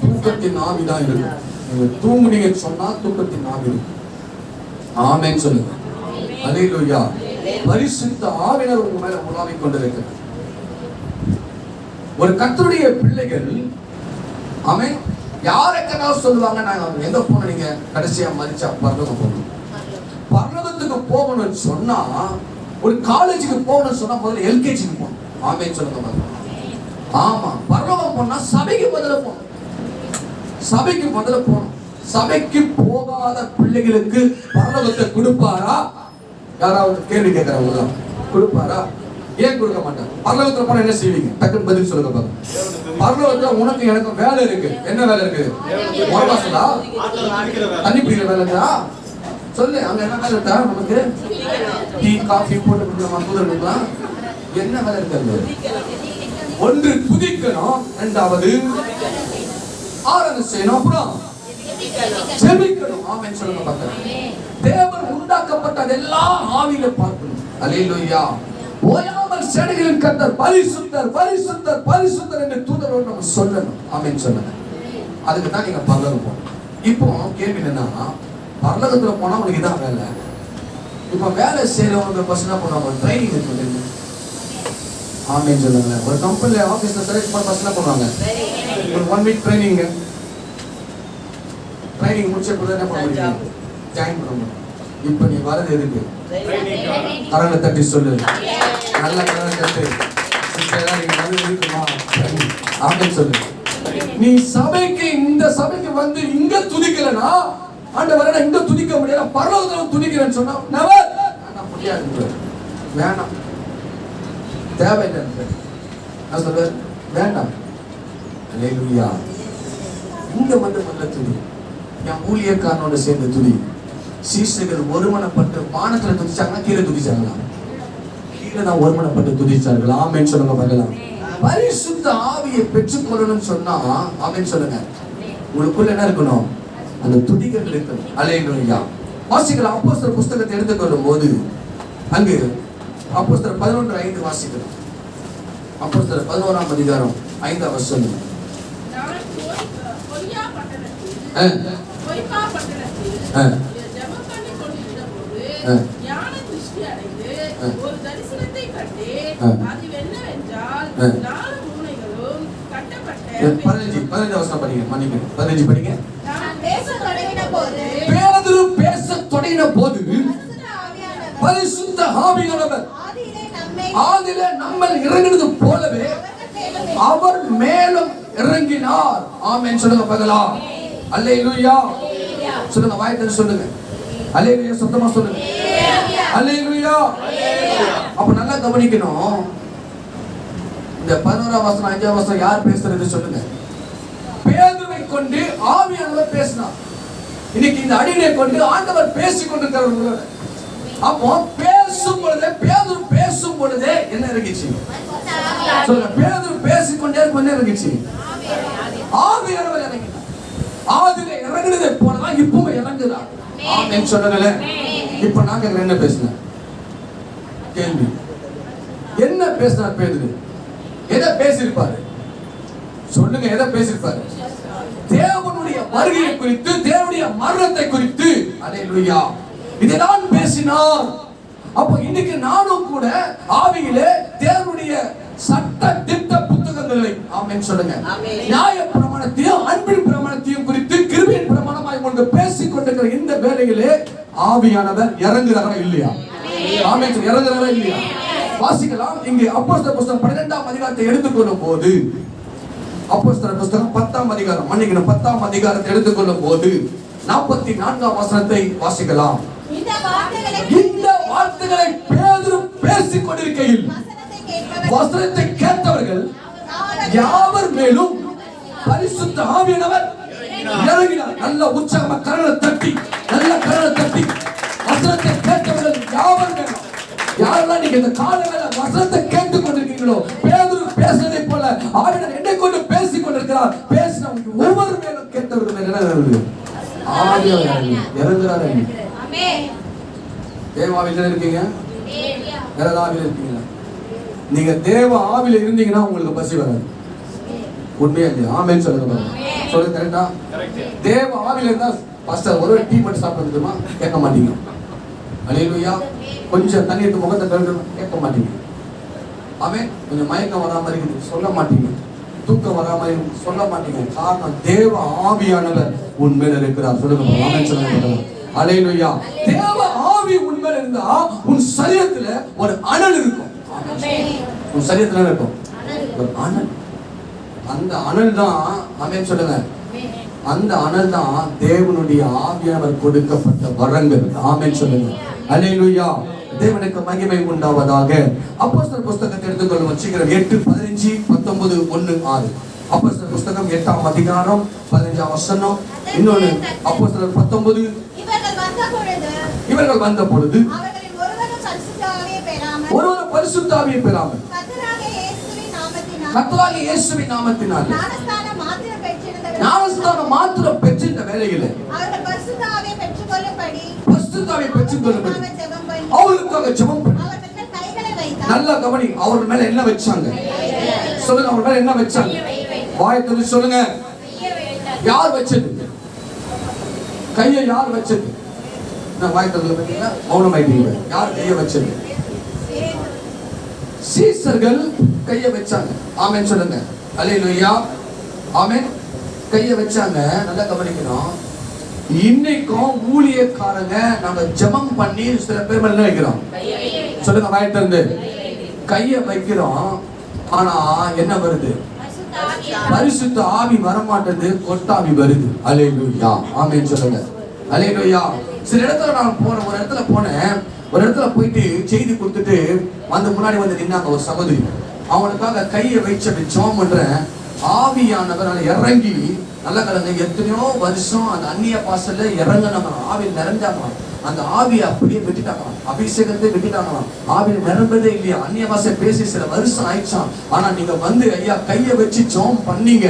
தூக்கத்தின் ஆவி தான் இருக்கு. நீங்க தூங்குனீங்கன்னு சொன்னா தூக்கத்தின் ஆவி இருக்கு. ஆமென் சொல்லுங்க. அல்லேலூயா. பரிசுத்த ஆவியானவர் உங்க மேல உலாவிக் கொண்டிருக்கிறார். ஒரு கர்த்தருடைய பிள்ளைகள் ஆமென் யாருக்கெல்லாம் சொல்லுவாங்க, நாங்க எங்க போனோம், நீங்க கடைசியா மரிச்சா பரலோகம் போகணும். பரலோகத்துக்கு போகணும்னு சொன்னா, ஒரு காலேஜுக்கு போகணும்னு சொன்னா முதல்ல எல்கேஜிக்கு போகணும். ஆமென் சொல்லுங்க. ஆமா, பரலோகம் போனா சபைக்கு முதல்ல போகணும். சபைக்கு முதல்ல போகணும். சபைக்கு போகாத பிள்ளைகளுக்கு பரலோகத்தை கொடுப்பாரா? யாராவது கேள்வி கேட்கறவங்க கொடுப்பாரா? ஏன் கொடுக்க மாட்டாங்க? பரலோகத்துல போனா என்ன செய்வீங்க? டக்குன்னு பதில் சொல்லுங்க பாருங்க. பரலோகத்துல உனக்கு எனக்கு வேலை இருக்கு. என்ன வேலை இருக்கு? வாசலா தண்ணி பிடிக்கிற வேலை இருக்கா? சொல்லு. அங்க என்ன வேலை இருக்கா? நமக்கு டீ காஃபி போட்டு கொடுக்கலாமா? தூதர்களுக்கலாம் என்ன வேலை இருக்காது? ஒன்று துதிக்கணும், இரண்டாவது ஆராதனை செய்யணும், அப்புறம் ஜெபிக்கணும். ஆமென் சொல்லுங்க பார்க்கலாம். தேவன் உண்டாக்கப்பட்டதெல்லாம் ஆவியில பார்க்கணும். அல்லேலூயா. ஓயாமல் சேனைகளின் கர்த்தர் பரிசுத்தர் பரிசுத்தர் பரிசுத்தர் என்று தூதரோடு நம்ம சொல்லணும். ஆமென் சொல்லுங்க. அதுக்கு தான் நீங்க பரலோகம் போகணும். இப்போ கேள்வி என்னன்னா, பரலோகத்துல போனா உங்களுக்கு இதான் வேலை. இப்போ வேலை செய்யறவங்க ஃபர்ஸ்ட் என்ன பண்ணுவாங்க? ட்ரைனிங் இருக்கு. ஆமென் சொல்லுங்க. ஒரு கம்பெனில ஆபீஸ்ல செலக்ட் பண்ண ஃபர்ஸ்ட் என்ன பண்ணுவாங்க? ஒரு 1 வீக் ட்ரைனிங். ட்ரைனிங் முடிச்ச பிறகு என்ன பண்ண முடியும்? ஜாயின் பண்ண முடியும். இப்போ நீ வரது எதுக்கு? கரங்களை தட்டி சொல்லு. நல்ல கரங்களை தட்டு. நீங்க வந்து இருக்குமா? ஆமென் சொல்லு. நீ சபைக்கு இந்த சபைக்கு வந்து இங்க துதிக்கலனா, ஆண்டவரே நான் இங்க துதிக்க முடியல, பரலோகத்துல துதிக்கிறேன்னு சொன்னா நெவர். நான் முடியாது. வேணாம். தேவையில்லை. நான் சொல்றேன் வேண்டாம். அல்லேலூயா. இங்க வந்து முதல்ல துதி. என் ஊழியக்காரனோட சேர்ந்து துதி. சீஷர்கள் ஒருமனப்பட்டு வானத்துல துதிச்சாங்கன்னா கீழே துதிச்சாங்களா? கீழே தான் ஒருமனப்பட்டு துதிச்சார்கள். ஆமென் சொல்லுங்க பார்க்கலாம். பரிசுத்த ஆவியை பெற்றுக்கொள்ளணும்னு சொன்னா ஆமென் சொல்லுங்க. உங்களுக்குள்ள என்ன இருக்கணும்? அந்த துதிகள் இருக்கணும். அல்லேலூயா. வாசிக்கலாம். அப்போஸ்தலர் புத்தகத்தை எடுத்துக்கொள்ளும் போது அங்கு அப்போஸ்தலர் 11:5 வாசிக்கலாம். அப்போஸ்தலர் 11ஆம் அதிகாரம் 5ஆம் வசனம். பேதுரு பேசத் தொடங்கின போது பரிசுத்த ஆவியானவர் ஆதியிலே நம்மில் இறங்கினது போலவே அவர் மேலும் இறங்கினார். ஆமென் சொல்லுங்க பார்க்கலாம். அல்லேலூயா சொல்லுங்க. வாய்ட்டு சொல்லுங்க. அல்லேலூயா சத்தமா சொல்லுங்க. அல்லேலூயா. அப்ப நல்லா கவனிக்கணும். இந்த 11ஆம் வசனம் 5ஆம் வசனம் யார் பேசுறது சொல்லுங்க. பேதுருவை கொண்டு ஆவியானவர் பேசினார். இன்னைக்கு இந்த அடியை கொண்டு ஆண்டவர் பேசிக் கொண்டிருக்கிறார். அப்போ பேசும் பொழுதே பேதுரு பேசும் பொழுதே என்ன இறங்கிச்சு சொல்லுங்க. பேதுரு பேசிக்கொண்டே கொண்டே இறங்கிச்சு. ஆவியானவர் இறங்கினார். ஆதியிலே இறங்கினதை போலதான் இப்பவும் இறங்குறார். ஆமென் சொல்லுங்களே. இப்ப நாங்க என்ன பேசினோம்? கேள்வி என்ன பேசினார் பேதுரு? எதை பேசியிருப்பாரு சொல்லுங்க. எதை பேசியிருப்பாரு? தேவனுடைய வருகையை குறித்து, தேவனுடைய மரணத்தை குறித்து. அல்லேலூயா. இதைதான் பேசினார். அப்போ இன்னைக்கு நானும் கூட ஆவியிலே தேவனுடைய சட்ட திட்ட புத்தகங்களை ஆமென் சொல்லுங்க. நியாய பிரமாணத்தையும் அன்பின் பிரமாணத்தையும் குறித்து கிருபையின் பிரமாணமாய் உங்களுக்கு பேசிக் கொண்டிருக்கிற இந்த வேளையிலே ஆவியானவர் இறங்குறாரா இல்லையா? ஆமென் இறங்குறாரா இல்லையா? வாசிக்கலாம். இங்கே அப்போஸ்தலர் புத்தகம் 12ஆம் அதிகாரத்தை எடுத்துக்கொள்ளும் போது, அப்போஸ்தலர் புத்தகம் 10ஆம் அதிகாரம், மன்னிக்கணும் 10ஆம் அதிகாரத்தை எடுத்துக்கொள்ளும் போது 44ஆம் வசனத்தை வாசிக்கலாம். இந்த வார்த்தைகளை பேதுரு பேசிக் கொண்டிருக்கையில் வசனத்தை கேட்டவர்கள் யாவர் மேலும் பரிசுத்த ஆவியானவர் இறங்கினார். நல்ல உற்சாகமா கரங்களை தட்டி, நல்ல கரங்களை தட்டி வசனத்தை கேட்டவர்கள் யாவர் மேலும், யாரெல்லாம் நீங்க இந்த காலவேளை வசனத்தை கேட்டுக் கொண்டிருக்கீங்களோ, பேதுரு பேசுவதை போல ஆவியானவர் என்னை கொண்டு பேசிக் கொண்டிருக்கிறார். பேசினவங்க ஒவ்வொரு மேலும் கேட்டவர்கள் மேல் என்ன இருக்கு? ஆவியானவர் இறங்குறார். தேவ ஆவியில இருக்கீங்க, வேற ஆவியில இருக்கீங்களா? நீங்க தேவ ஆவியில இருந்தீங்கன்னா உங்களுக்கு பசி வராது. உண்மையா இல்லையா? ஆமென் சொல்லுங்க. சொல்லுங்க கரெக்டா? தேவ ஆவியில இருந்தா பாஸ்டர் ஒரு டீ மட்டும் சாப்பிடுமா கேட்க மாட்டீங்க. அல்லேலூயா. கொஞ்சம் தண்ணி எடுத்து முகத்தை கழுவணும் கேட்க மாட்டீங்க. ஆமென். கொஞ்சம் மயக்கம் வரா மாதிரி இருக்குது சொல்ல மாட்டீங்க. தூக்கம் வரா மாதிரி சொல்ல மாட்டீங்க. காரணம் தேவ ஆவியானவர் உண்மையில இருக்கிறார். சொல்லுங்க ஆமென் சொல்லுங்க. அல்லேலூயா. தேவ ஆவி உண்மையில இருந்தா உன் சரீரத்துல ஒரு அனல் இருக்கும். உன் சரீரத்துல இருக்கும் ஒரு அனல். அந்த அனல் தான் ஆமென் சொல்லுங்க. அந்த அனல் தான் தேவனுடைய ஆவியானவர் கொடுக்கப்பட்ட வரங்கள். ஆமென் சொல்லுங்க. அல்லேலூயா. தேவனுக்கு மகிமை உண்டாவதாக. அப்போஸ்தலர் புத்தகத்தை எடுத்துக்கொள்ளும் சீக்கிரம் 8:15-19:1-6. அப்போஸ்தலர் புத்தகம் 8ஆம் அதிகாரம் 15ஆம் வசனம். இன்னொன்னு அப்போஸ்தலர் 19. இவர்கள் வந்த பொழுது ஒருவரும் பரிசுத்த ஆவியை பெறாமல் கர்த்தராகிய இயேசுவின் நாமத்தினால் ஞானஸ்நானம் மாத்திரம் பெற்றிருந்த வேளையில பரிசுத்த ஆவியை பெற்றுக்கொள்ளும்படி அவர்களுக்காக ஜெபம் பண்ணி நல்ல கவனி. அவர்கள் மேல என்ன வச்சாங்க சொல்லுங்க? அவர்கள் மேல என்ன வச்சாங்க? வாயை திறந்து சொல்லுங்க. யார் வச்சது? கையை யார் வச்சது? நான் வாயை திறந்து பார்த்தீங்களா? மௌனமாயிட்டீங்க. யார் கையை வச்சது? சீசர்கள் கையை வச்சாங்க. ஆமென் சொல்லுங்க. அல்லேலூயா. ஆமென். கையை வச்சாங்க. நல்லா கவனிக்கணும். இன்னைக்கும் ஊழியக்காரங்க நாங்க ஜெபம் பண்ணி சில பேர் மேல வைக்கிறோம். சொல்லுங்க வாயை திறந்து. கையை வைக்கிறோம். ஆனா என்ன வருது? பரிசுத்த ஆவி வரமாட்டது, கொட்டாவி வருது. அல்லேலூயா. ஆமென் சொல்லுங்க. அல்லேலூயா. சில இடத்துல நான் போறேன், ஒரு இடத்துல போனேன். ஒரு இடத்துல போயிட்டு செய்தி கொடுத்துட்டு வந்து முன்னாடி வந்து நின்னாங்க ஒரு சகோதரி. அவனுக்காக கையை வச்சு ஜெபம் பண்றேன். ஆவியானவர் இறங்கி நல்ல கலங்க. எத்தனையோ வருஷம் அந்த அந்நிய பாசல்ல இறங்கினாங்க. ஆவியில் நிறைஞ்சாங்களாம். அந்த ஆவியை அப்படியே விட்டுட்டாங்களாம். அபிஷேகத்தை விட்டுட்டாங்களாம். ஆவியில் நிரம்பதே இல்லையா? அந்நிய பாசை பேசி சில வருஷம் ஆயிடுச்சான். ஆனா நீங்க வந்து ஐயா கையை வச்சு ஜெபம் பண்ணீங்க,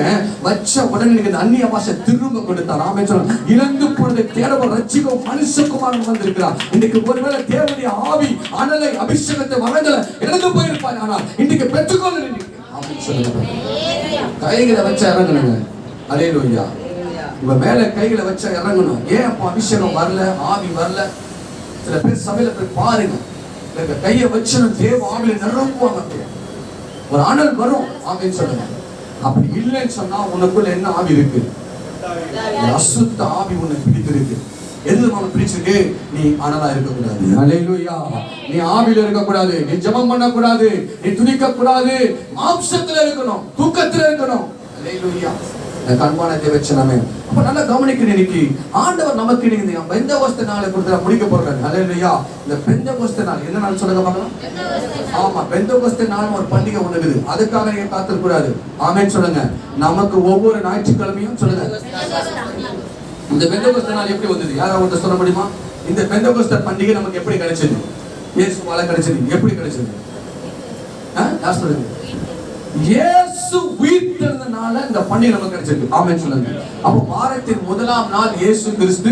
வச்ச உடனே நீங்க இந்த அந்நிய பாசை திரும்ப கொடுத்தார். ஆமென் சொல்லுங்க. இழந்து போனதை தேடவும் ரட்சிக்கவும் மனுஷகுமாரன் வந்திருக்கிறார். இன்னைக்கு ஒருவேளை தேவனுடைய ஆவி அனலை அபிஷேகத்தை வரங்களை இழந்து போயிருப்பாரு. ஆனால் இன்னைக்கு பெற்றுக்கொள்ள கைகளை வச்ச இறங்கணுங்க. அல்லேலூயா. உங்க மேல கைகளை வச்ச இறங்கணும். ஏன் அப்போ அபிஷேகம் வரல, ஆவி வரல? சில பேர் சபையில போய் பாருங்க, கையை வச்சு தேவ ஆவியில நிரம்புவாங்க. ஒரு அனல் வரும். ஆமென் சொல்லுங்க. அப்படி இல்லைன்னு சொன்னா உனக்குள்ள என்ன ஆவி இருக்கு? அசுத்த ஆவி உன்னை பிடித்திருக்கு. எது உனக்கு பிடிச்சிருக்கு? நீ அனலா இருக்கக்கூடாது. அல்லேலூயா. நீ ஆவியில இருக்கக்கூடாது, நீ ஜெபம் பண்ணக்கூடாது, நீ துதிக்க கூடாது, மாம்சத்துல இருக்கணும், தூக்கத்துல இருக்கணும். அல்லேலூயா. கண்பான தேவச்சனமே. அப்ப நல்லா கவனிக்கிறேன். இன்னைக்கு ஆண்டவர் நமக்கு இன்னைக்கு பெந்தகோஸ்தே நாளை கொடுத்து முடிக்க போறாரு. அல்லேலூயா. இந்த பெந்தகோஸ்தே நாள் என்ன நாள் சொல்லுங்க பார்க்கலாம். ஆமா, பெந்தகோஸ்தே நாள் ஒரு பண்டிகை ஒண்ணு இருக்குது. அதுக்காக நீங்க காத்திருக்க கூடாது. ஆமென் சொல்லுங்க. நமக்கு ஒவ்வொரு ஞாயிற்றுக்கிழமையும் சொல்லுங்க. இந்த பெந்தகோஸ்தே நாள் எப்படி வந்தது? யாராவது சொல்ல முடியுமா? இந்த பெந்தகோஸ்தே பண்டிகை நமக்கு எப்படி கிடைச்சது? இயேசுவால கிடைச்சது. எப்படி கிடைச்சது? யார் சொல்லுங்க? இயேசு உயிர்த்தெழுந்தனால இந்த பண்டிகை நமக்கு கிடைச்சிருக்கு. ஆமென் சொல்லுங்க. அப்ப வாரத்தின் முதலாம் நாள் இயேசு கிறிஸ்து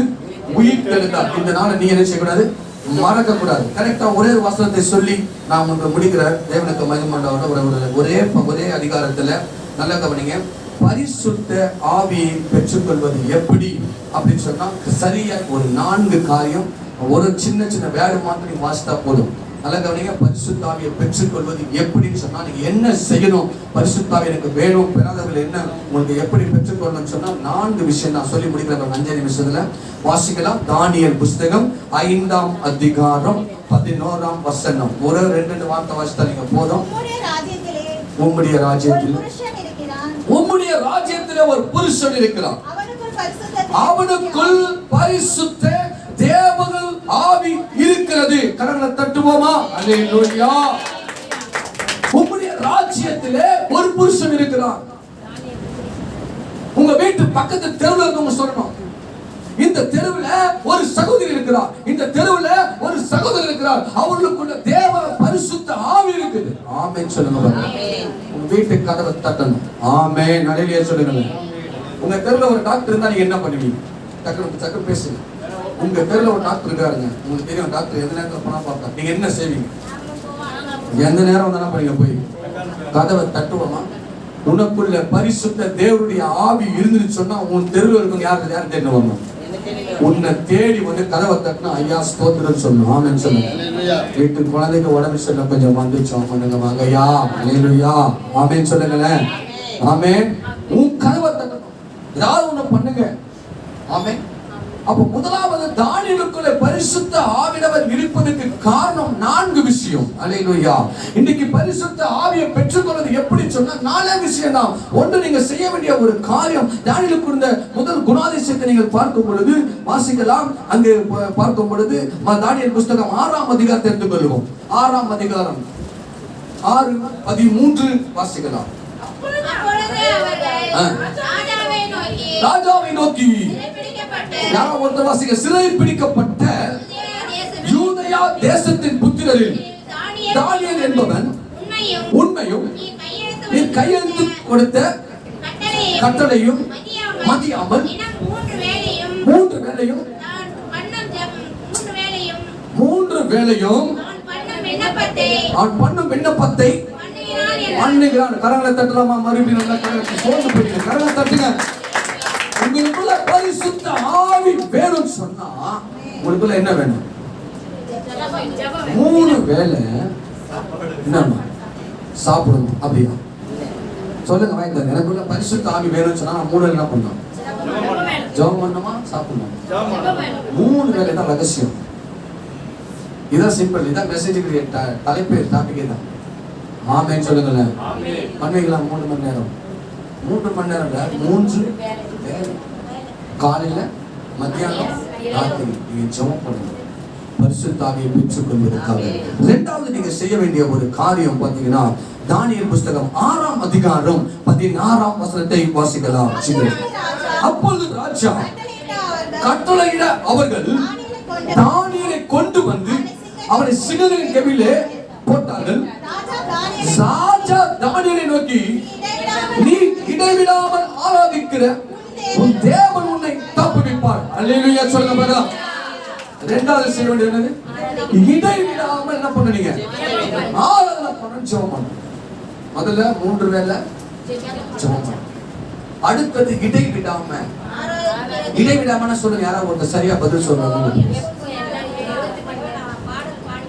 உயிர்த்தெழுந்தார். இந்த நாளை நீ என்ன செய்யக்கூடாது? மறக்க கூடாது. கரெக்டா ஒரே வசனத்தை சொல்லி நான் உங்களுக்கு முடிக்கிறேன். தேவனுக்கு மகிமை உண்டாவட்டும். ஒரே அதிகாரத்துல நல்ல கவனிங்க. பரிசுத்த ஆவியை பெற்றுக்கொள்வது எப்படி அப்படின்னு சொன்னா சரியா ஒரு 4 காரியம் ஒரு சின்ன சின்ன வேலை மாத்திரம் நீங்க வாசித்தா போதும். நல்லா கவனிங்க. பரிசுத்த ஆவியை பெற்றுக்கொள்வது எப்படின்னு சொன்னா, நீங்க என்ன செய்யணும்? பரிசுத்த ஆவி எனக்கு வேணும், பெறாதவர்கள் என்ன உங்களுக்கு எப்படி பெற்றுக்கொள்ளணும்னு சொன்னா 4 விஷயம் நான் சொல்லி முடிக்கிறேன். 5 நிமிஷத்துல வாசிக்கலாம். தானியேல் புஸ்தகம் 5ஆம் அதிகாரம் 11ஆம் வசனம். ஒரு 2 வார்த்தை வாசித்தா நீங்க போதும். உம்முடைய ராஜ்யத்தில் உம்முடைய ராஜ்யத்திலே ஒரு புருஷன் இருக்கிறான், அவனுக்குள் பரிசுத்த தேவர்கள் ஆவி இருக்கிறது. கரங்களை தட்டுவோமா? அல்லேலூயா. உம்முடைய ராஜ்யத்திலே ஒரு புருஷன் இருக்கிறான். உங்க வீட்டு பக்கத்து தெருவில் இருக்கவங்க சொல்லணும், இந்த தெருவில் ஒரு சகோதரி இருக்கிறார், இந்த தெருவில் ஒரு சகோதரர் இருக்கிறார், அவர்களுக்குள்ள தேவ பரிசுத்த ஆவி இருக்குது. ஆமென் சொல்லுங்க. உங்க வீட்டு கதவை தட்டணும். ஆமென். நடுவே சொல்லுங்க. உங்க தெருவில் ஒரு டாக்டர் இருந்தா நீங்க என்ன பண்ணுவீங்க? டக்குனு பேசுங்க. உங்க தெருவில் ஒரு டாக்டர் இருக்காருங்க, உங்களுக்கு தெரியும் டாக்டர் எந்த நேரத்தில் போனா பார்ப்பா, நீங்க என்ன செய்வீங்க? எந்த நேரம் வந்தாலும் பண்ணீங்க, போய் கதவை தட்டுவோமா? உனக்குள்ள பரிசுத்த தேவனுடைய ஆவி இருந்துன்னு சொன்னா உன் தெருவில் இருக்கும் யாரும் தேடி வரணும். உன்னை தேடி வந்து கதவை தட்டினா ஐயா ஸ்தோத்திரம் சொல்லணும். ஆமென் சொல்லுங்க. வீட்டு குழந்தைக்கு உடம்பு சொல்ல கொஞ்சம் வந்துச்சோம் பண்ணுங்க வாங்க ஐயா. அல்லேலூயா. ஆமென் சொல்லுங்களேன். ஆமென். உன் கதவை தட்டணும், ஏதாவது ஒண்ணு பண்ணுங்க. ஆமென். அப்ப முதலாவது தானியேலுக்குள்ள பரிசுத்த ஆவியானவர் இருப்பதற்கு காரணம் 4 விஷயம். அல்லேலூயா. இன்னைக்கு பரிசுத்த ஆவியை பெற்றுக்கொள்வது எப்படி சொன்னா 4 விஷயம் தான். ஒன்று, நீங்க செய்ய வேண்டிய ஒரு காரியம். தானியேலுக்கு இருந்த முதல் குணாதிசயத்தை நீங்கள் பார்க்கும் பொழுது வாசிக்கலாம். அங்கே பார்க்கும் பொழுது தானியேல் புஸ்தகம் 6ஆம் அதிகாரத்தை எடுத்துக்கொள்வோம். 6ஆம் அதிகாரம் 6:13 வாசிக்கலாம். ராஜாவை நோக்கி யாரோ ஒருத்தர் வாசிக்க, சிறை பிடிக்கப்பட்ட யூதேயா தேசத்தின் புத்திரரில் தானியேல் என்பவன் உண்மையும் நீ கையெழுத்து கொடுத்த கட்டளையும் மதியாமல் 3 வேளையும் அவன் பண்ணும் விண்ணப்பத்தை பண்ணுகிறான். கரங்களை தட்டலாமா? மறுபடியும் நல்லா கரங்களை சோர்ந்து போயிடுங்க. கரங்களை தட்டுங்க. உங்களுக்குள்ள பரிசுத்த ஆவி வேணும்னு சொன்னா உங்களுக்குள்ள என்ன வேணும்? 3 வேளை என்னமா சாப்பிடணும். அப்படியா? சொல்லுங்க வாய்க்கு. எனக்குள்ள பரிசுத்த ஆவி வேணும்னு சொன்னா 3 வேளை என்ன பண்ணணும்? ஜெபம் பண்ணணுமா? சாப்பிடணும். 3 வேளை தான் ரகசியம். இதான் சிம்பிள். இதான் மெசேஜ் தலைப்பு, டாபிக் தான். ஆமென் சொல்லுங்களேன். பண்ணுவீங்களா? 3 மணி நேரம் 3 மணி நேரம் 3 காலையில மத்தியானம் ராத்திரி நீங்க ஜெபம் பண்ணுங்க பரிசுத்த ஆவியை பெற்றுக்கொள்வதற்காக. 2வது நீங்க செய்ய வேண்டிய ஒரு காரியம் பாத்தீங்கன்னா, தானியேல் புஸ்தகம் 6ஆம் அதிகாரம் 16ஆம் வசனத்தை வாசிக்கலாம். அப்பொழுது ராஜா கட்டளையிட அவர்கள் தானியேலை கொண்டு வந்து அவனை சிங்கங்களின் கெபியிலே போட்டார்கள். ராஜா தானியேலை நோக்கி, நீ இடைவிடாமல் ஆராதிக்கிற உன் தேவன் உன்னை தப்புவிப்பார். அல்லேலூயா சொல்லுங்க. 2வது செய்ய வேண்டியது இடைவிடாமல் என்ன பண்ணுவீங்க? ஆராதனை பண்ண, ஜெபம் பண்ண. முதல்ல 3 வேளை ஜெபம் பண்ண. அடுத்தது இடைவிடாம சொல்லுங்க. யாராவது ஒருத்தர் சரியா பதில் சொல்றாங்க?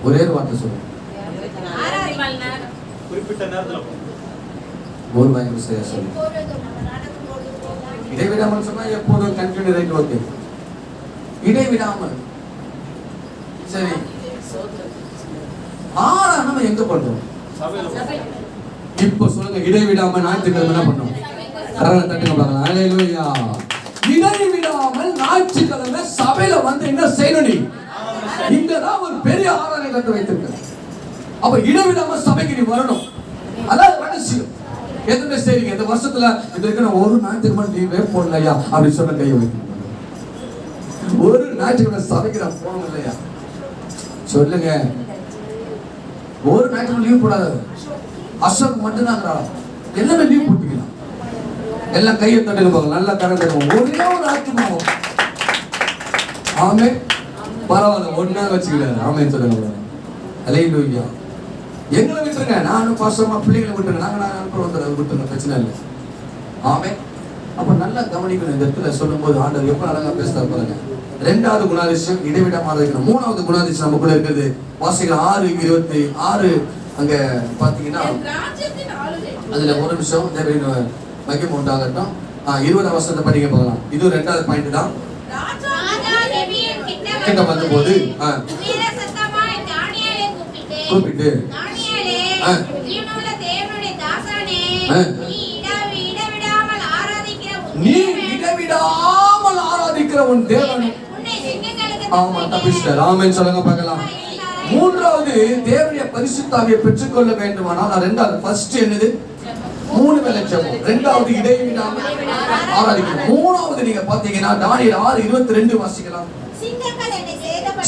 ஒரே ஒரு வார்த்தை சொல்லுங்க. குறிப்பிட்ட நேரத்துல ஒரு வாய்ப்பு சரியா சொல்லுங்க. இடைவிடாமல் சொன்னா எப்போதும் கண்டினியூ ரைட். ஓகே. இடைவிடாமல். சரி. நம்ம எங்க பண்றோம்? இப்ப சொல்லுங்க. இடைவிடாமல் ஞாயிற்றுக்கிழமை என்ன பண்ணோம்? கரங்களை தட்டுங்க பார்க்கலாம். அல்லேலூயா. இடைவிடாமல் ஞாயிற்றுக்கிழமை சபையில வந்து என்ன செய்யணும்? நீ இங்கதான் ஒரு பெரிய ஆராதனை கட்டு வைத்திருக்க. அப்ப இடைவிடாம சபைக்கு நீ வரணும். அதான் ரகசியம். எதுவுமே செய்றீங்க இந்த வருஷத்துல இதுக்கு நான் ஒரு ஞாயிற்றுக்கிழமை லீவே போடலையா அப்படின்னு சொன்ன கையை வைக்கணும். ஒரு ஞாயிற்றுக்கிழமை சபைக்கு நான் போனோம் இல்லையா? சொல்லுங்க. ஒரு ஞாயிற்றுக்கிழமை லீவ் போடாது. அசோக் மட்டும்தான் எல்லாமே லீவ் போட்டுக்கலாம். எல்லாம் கையை தட்டுங்க போங்க. நல்லா கரண்ட் இருக்கும். ஒரே ஒரு ஆத்மாவும். ஆமே. பரவாயில்ல. ஒன்னா வச்சுக்கிறாரு. ஆமே சொல்லுங்க. அல்லேலூயா. எங்களை விட்டுருங்க. நானும் பாசமா பிள்ளைகளை விட்டுருங்க. நாங்க அனுப்புறோம் விட்டுருங்க. பிரச்சனை இல்லை. ஆமே. அப்ப நல்லா கவனிக்கணும். இந்த இடத்துல சொல்லும் போது ஆண்டவர் எப்ப அழகா பேசுறாரு பாருங்க. இரண்டாவது குணாதிசயம் இடைவிடாம ஆராதிக்கணும். மூணாவது குணாதிசயம் நமக்குள்ள இருக்குது. வாசிக்கலாம் 6:26 அங்க பாத்தீங்கன்னா அதுல ஒரு நிமிஷம் தேவன் மகிமை உண்டாகட்டும். 20 வசனத்தை படிக்க போகலாம். இது ரெண்டாவது பாயிண்ட் தான். கிட்ட வந்தபோது கூப்பிட்டு நீ இடவிடாமல் ஆராதிக்கிற உன் தேவன். ஆமா, தப்பிச்சிட்டார். ஆமென் சொல்லுங்க பார்க்கலாம். மூன்றாவது தேவனுடைய பரிசுத்த ஆவியை பெற்றுக்கொள்ள வேண்டுமானால் ரெண்டாவது ஃபர்ஸ்ட் என்னது? 3 வேளை ஜெபம். இரண்டாவது இடைவிடாமல் ஆராதிக்கணும். மூணாவது நீங்க பாத்தீங்கன்னா தானியேல் 6:22 வாசிக்கலாம்.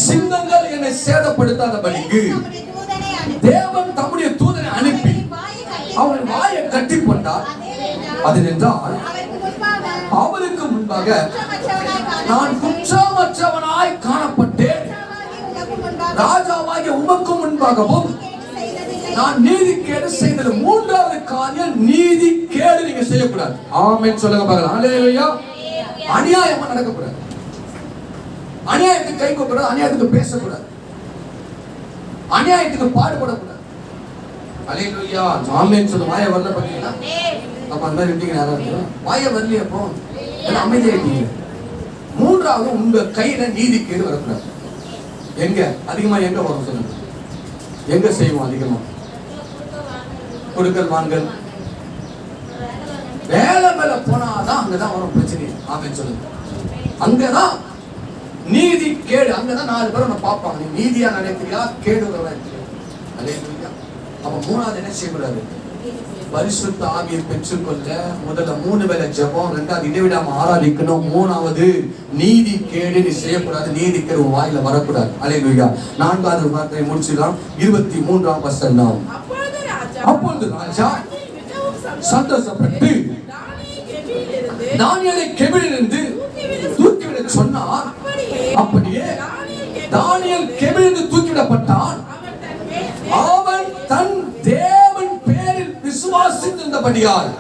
சிங்கங்கள் என்னை சேதப்படுத்தாதபடிக்கு தேவன் தம்முடைய தூதனை அனுப்பி அவன் வாயை கட்டி போட்டார். அது என்றால் அவருக்கு முன்பாக நான் குற்றமற்றவனாய் காணப்பட்டேன், ராஜாவாகிய உமக்கு முன்பாகவும் நான் நீதி கேடு செய்தது. மூன்றாவது காரியம் நீதி கேடு நீங்க செய்யக்கூடாது. ஆமென் சொல்லுங்க பார்க்கலாம். அல்லேலூயா. அநியாயமா நடக்கக்கூடாது, அநியாயத்துக்கு கை கூடாது, அநியாயத்துக்கு பேசக்கூடாது, அநியாயத்துக்கு பாடுபடக்கூடாது. அல்லேலூயா. ஆமென் சொல்லுங்க. வாயை வரல பாத்தீங்கன்னா அப்ப அந்த மாதிரி இருந்தீங்க. யாராவது வாயை வரலையே அப்போ அமைதியாயிட்டீங்க. மூன்றாவது உங்க கையில நீதி கேடு வரக்கூடாது. எங்க அதிகமா எங்க வரும் சொல்லுங்க? எங்க செய்வோம் அதிகமா? கொடுக்கல் வாங்கல், வேலை மேல போனாதான் அங்கதான் வரும் பிரச்சனை. ஆமென் சொல்லுங்க. அங்கதான் நீதி கேடு, அங்கதான் 4 பேர் உன்னை பார்ப்பாங்க. நீ நீதியா நினைக்கிறியா கேடு நினைக்கிறியா? அல்லேலூயா. அப்ப மூணாவது என்ன செய்யக்கூடாது? பரிசுத்த ஆவியை பெற்றுக்கொள்ள முதல்ல 3 வேளை ஜெபம், ரெண்டாவது இடைவிடாம ஆராதிக்கணும், மூணாவது நீதி கேடு நீ செய்யக்கூடாது, நீதி கேடு வாயில வரக்கூடாது. அல்லேலூயா. 4வது வார்த்தையை முடிச்சிடலாம். 23ஆம் வசனம். அப்பொழுது ராஜா சந்தோஷப்பட்டு தானியேலை கெபியிலிருந்து தூக்கிவிட சொன்னார். அப்படியே தானியேல் கெபியிலிருந்து தூக்கிவிடப்பட்டான். அவன் தன் தேவன் பேரில் விசுவாசித்திருந்தபடியால்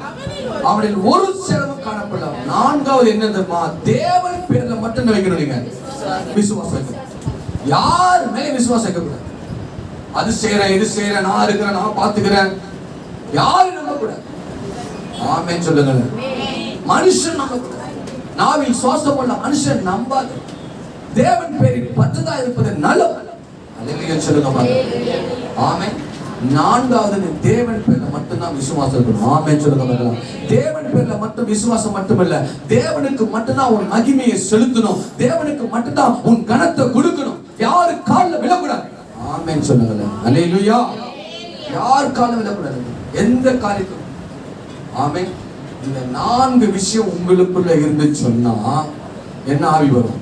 அவனில் ஒரு செலவும் காணப்படலாம். 4வது என்னதுமா? தேவன் பேர்ல மட்டும் வைக்கணும். நீங்க விசுவாசம் வைக்கணும். யார் மேல விசுவாசம் வைக்கக்கூடாது. அது செய்யறேன், இது செய்யறேன், நான் இருக்கிறேன், நான் பாத்துக்கிறேன், யாரும் நம்ப கூடாது. ஆமென் சொல்லுங்க. மனுஷன் நம்ப கூடாது. நாவில் சுவாசம் உள்ள மனுஷன் நம்பாது. தேவன் பேரில் பற்றுதா இருப்பது நல்லது. அல்லேலூயா சொல்லுங்க. ஆமென். 4வது தேவன் பேர்ல மட்டும்தான் விசுவாசம் இருக்கணும். ஆமென் சொல்லுங்க. தேவன் பேர்ல மட்டும் விசுவாசம் மட்டுமல்ல, தேவனுக்கு மட்டும்தான் உன் மகிமையை செலுத்தணும், தேவனுக்கு மட்டும்தான் உன் கனத்தை கொடுக்கணும். யாரு கால்ல விழக்கூடாது. ஆமென் சொல்லுங்க. அல்லேலூயா. யார் கால்ல விழக்கூடாது எந்த காரியத்தும். ஆமென். இந்த 4 விஷயம் உங்களுக்குள்ள இருந்து சொன்னா என்ன ஆவி வரும்?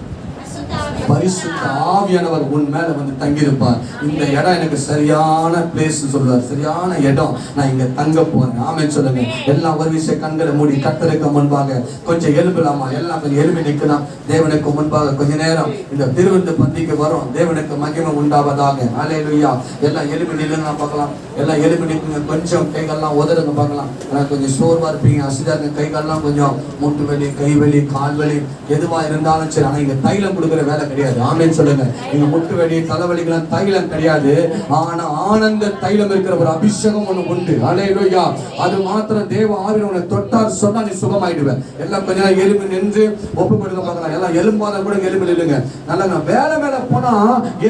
பரிசுத்த ஆவியானவர் உன் மேல வந்து தங்கி இருப்பார். இந்த இடம் எனக்கு சரியான பிளேஸ் சொல்றார், சரியான இடம், நான் இங்க தங்க போறேன். ஆமென் சொல்லுங்க. எல்லாம் ஒரு விஷயம் கண்களை மூடி கர்த்தருக்கு முன்பாக கொஞ்சம் எழுப்பலாமா? எல்லாம் கொஞ்சம் எழுப்பி நிற்கலாம். தேவனுக்கு முன்பாக கொஞ்ச நேரம் இந்த திருவிருந்து பந்திக்கு வரும். தேவனுக்கு மகிமை உண்டாவதாக. அல்லேலூயா. எல்லாம் எழுப்பி நில்லுங்க பார்க்கலாம். எல்லாம் எழுப்பி நிற்குங்க. கொஞ்சம் கைகள்லாம் உதறுங்க பார்க்கலாம். கொஞ்சம் சோர்வா இருப்பீங்க, அசிதாங்க. கைகள்லாம் கொஞ்சம் மூட்டு வலி, கை வலி, கால் வலி எதுவா இருந்தாலும் சரி. ஆனா இங்க தைலம் கொடுக்குற வேலை கிடையாது. ஆமென் சொல்லுங்க. இங்க முட்டு வலி, தலைவலிக்கெல்லாம் தைலம் கிடையாது. ஆனா ஆனந்த தைலம் இருக்கிற ஒரு அபிஷேகம் ஒண்ணு உண்டு. அல்லேலூயா. அது மாத்திரம் தேவ ஆவியில உன்னை தொட்டார் சொன்னா நீ சுகமாயிடுவ. எல்லாம் கொஞ்ச நேரம் எலும்பு நின்று ஒப்பு கொடுக்க பார்க்கலாம். எல்லாம் எலும்பாத கூட எலும்பு நில்லுங்க. நல்லா வேலை மேல போனா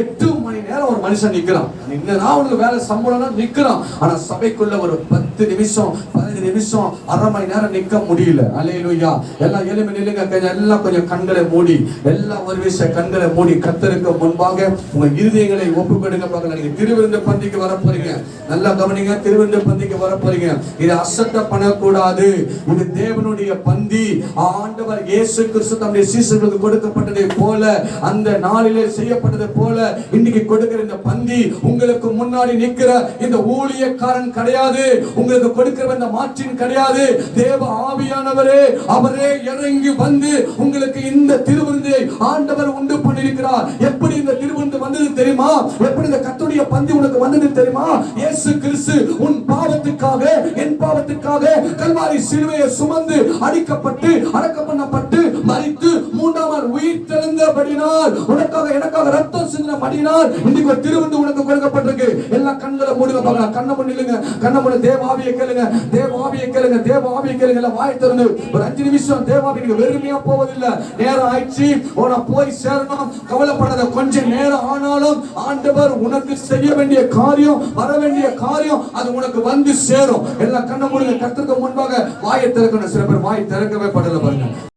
8 மணி நேரம் ஒரு மனுஷன் நிக்கிறான். இன்னும் அவனுக்கு வேலை சம்பளம்னா நிக்கிறான். ஆனா சபைக்குள்ள ஒரு 10 நிமிஷம் 15 நிமிஷம் அரை மணி நேரம் நிக்க முடியல. அல்லேலூயா. எல்லாம் எலும்பு நில்லுங்க. எல்லாம் கொஞ்சம் கண்களை மூடி, எல்லாம் ஒரு விஷயம் கண்களை மூடி கர்த்தருக்கு முன்பாக உங்க இருதயங்களை ஒப்பு கொடுங்க பார்க்கலாம். நீங்க திருவிருந்து பந்திக்கு வர போறீங்க. நல்லா கவனிங்க. திருவிருந்து பந்திக்கு வர போறீங்க. இது அசட்டை பண்ணக்கூடாது. இது தேவனுடைய பந்தி. ஆண்டவர் இயேசு கிறிஸ்து தம்முடைய சீஷர்களுக்கு கொடுக்கப்பட்டதை போல, அந்த நாளிலே செய்யப்பட்டதை போல இன்னைக்கு கொடுக்கிற இந்த பந்தி உங்களுக்கு முன்னாடி நிக்கிற இந்த ஊழியக்காரன் கிடையாது. உங்களுக்கு கொடுக்கிற இந்த மாற்றின் கிடையாது. தேவ ஆவியானவரே அவரே இறங்கி வந்து உங்களுக்கு இந்த திருவிருந்தை ஆண்டவர் உண்டு பண்ணிருக்கிறார். எப்படி இந்த திருவிருந்து வந்தது தெரியுமா? எப்படி இந்த கர்த்தருடைய பந்தி உனக்கு வந்தது தெரியுமா? இயேசு கிறிஸ்து உன் பாவத்துக்காக, என் பாவத்துக்காக கல்வாரி சிலுவையை சுமந்து அடிக்கப்பட்டு அடக்கம் பண்ணப்பட்டு மரித்து 3ஆம் நாள் உயிர் உயிர்த்தெழுந்தபடினால், உனக்காக எனக்காக ரத்தம் சிந்தினபடினால் இன்னைக்கு ஒரு திருவிருந்து உனக்கு கொடுக்கப்பட்டிருக்கு. எல்லாம் கண்களை மூடுங்க பார்க்கலாம். கண்ணை மூடிடுங்க. கண்ணை மூடி தேவாவியை கேளுங்க. தேவாவியை கேளுங்க. தேவாவியை கேளுங்க. எல்லாம் வாய் திறந்து ஒரு 5 நிமிஷம் தேவாவி. நீங்க வெறுமையா போவதில்லை. நேரம் ஆயிடுச்சு, உன போய் சேரணும். கவலைப்படாத. கொஞ்சம் நேரம் ஆனாலும் ஆண்டவர் உனக்கு செய்ய வேண்டிய காரியம், வர வேண்டிய காரியம் அது உனக்கு வந்து சேரும். எல்லாம் கண்ணை மூடுங்க. கர்த்தருக்கு முன்பாக வாயை திறக்கணும். சில பேர் வாய் திறக்கவே படல பாருங்க.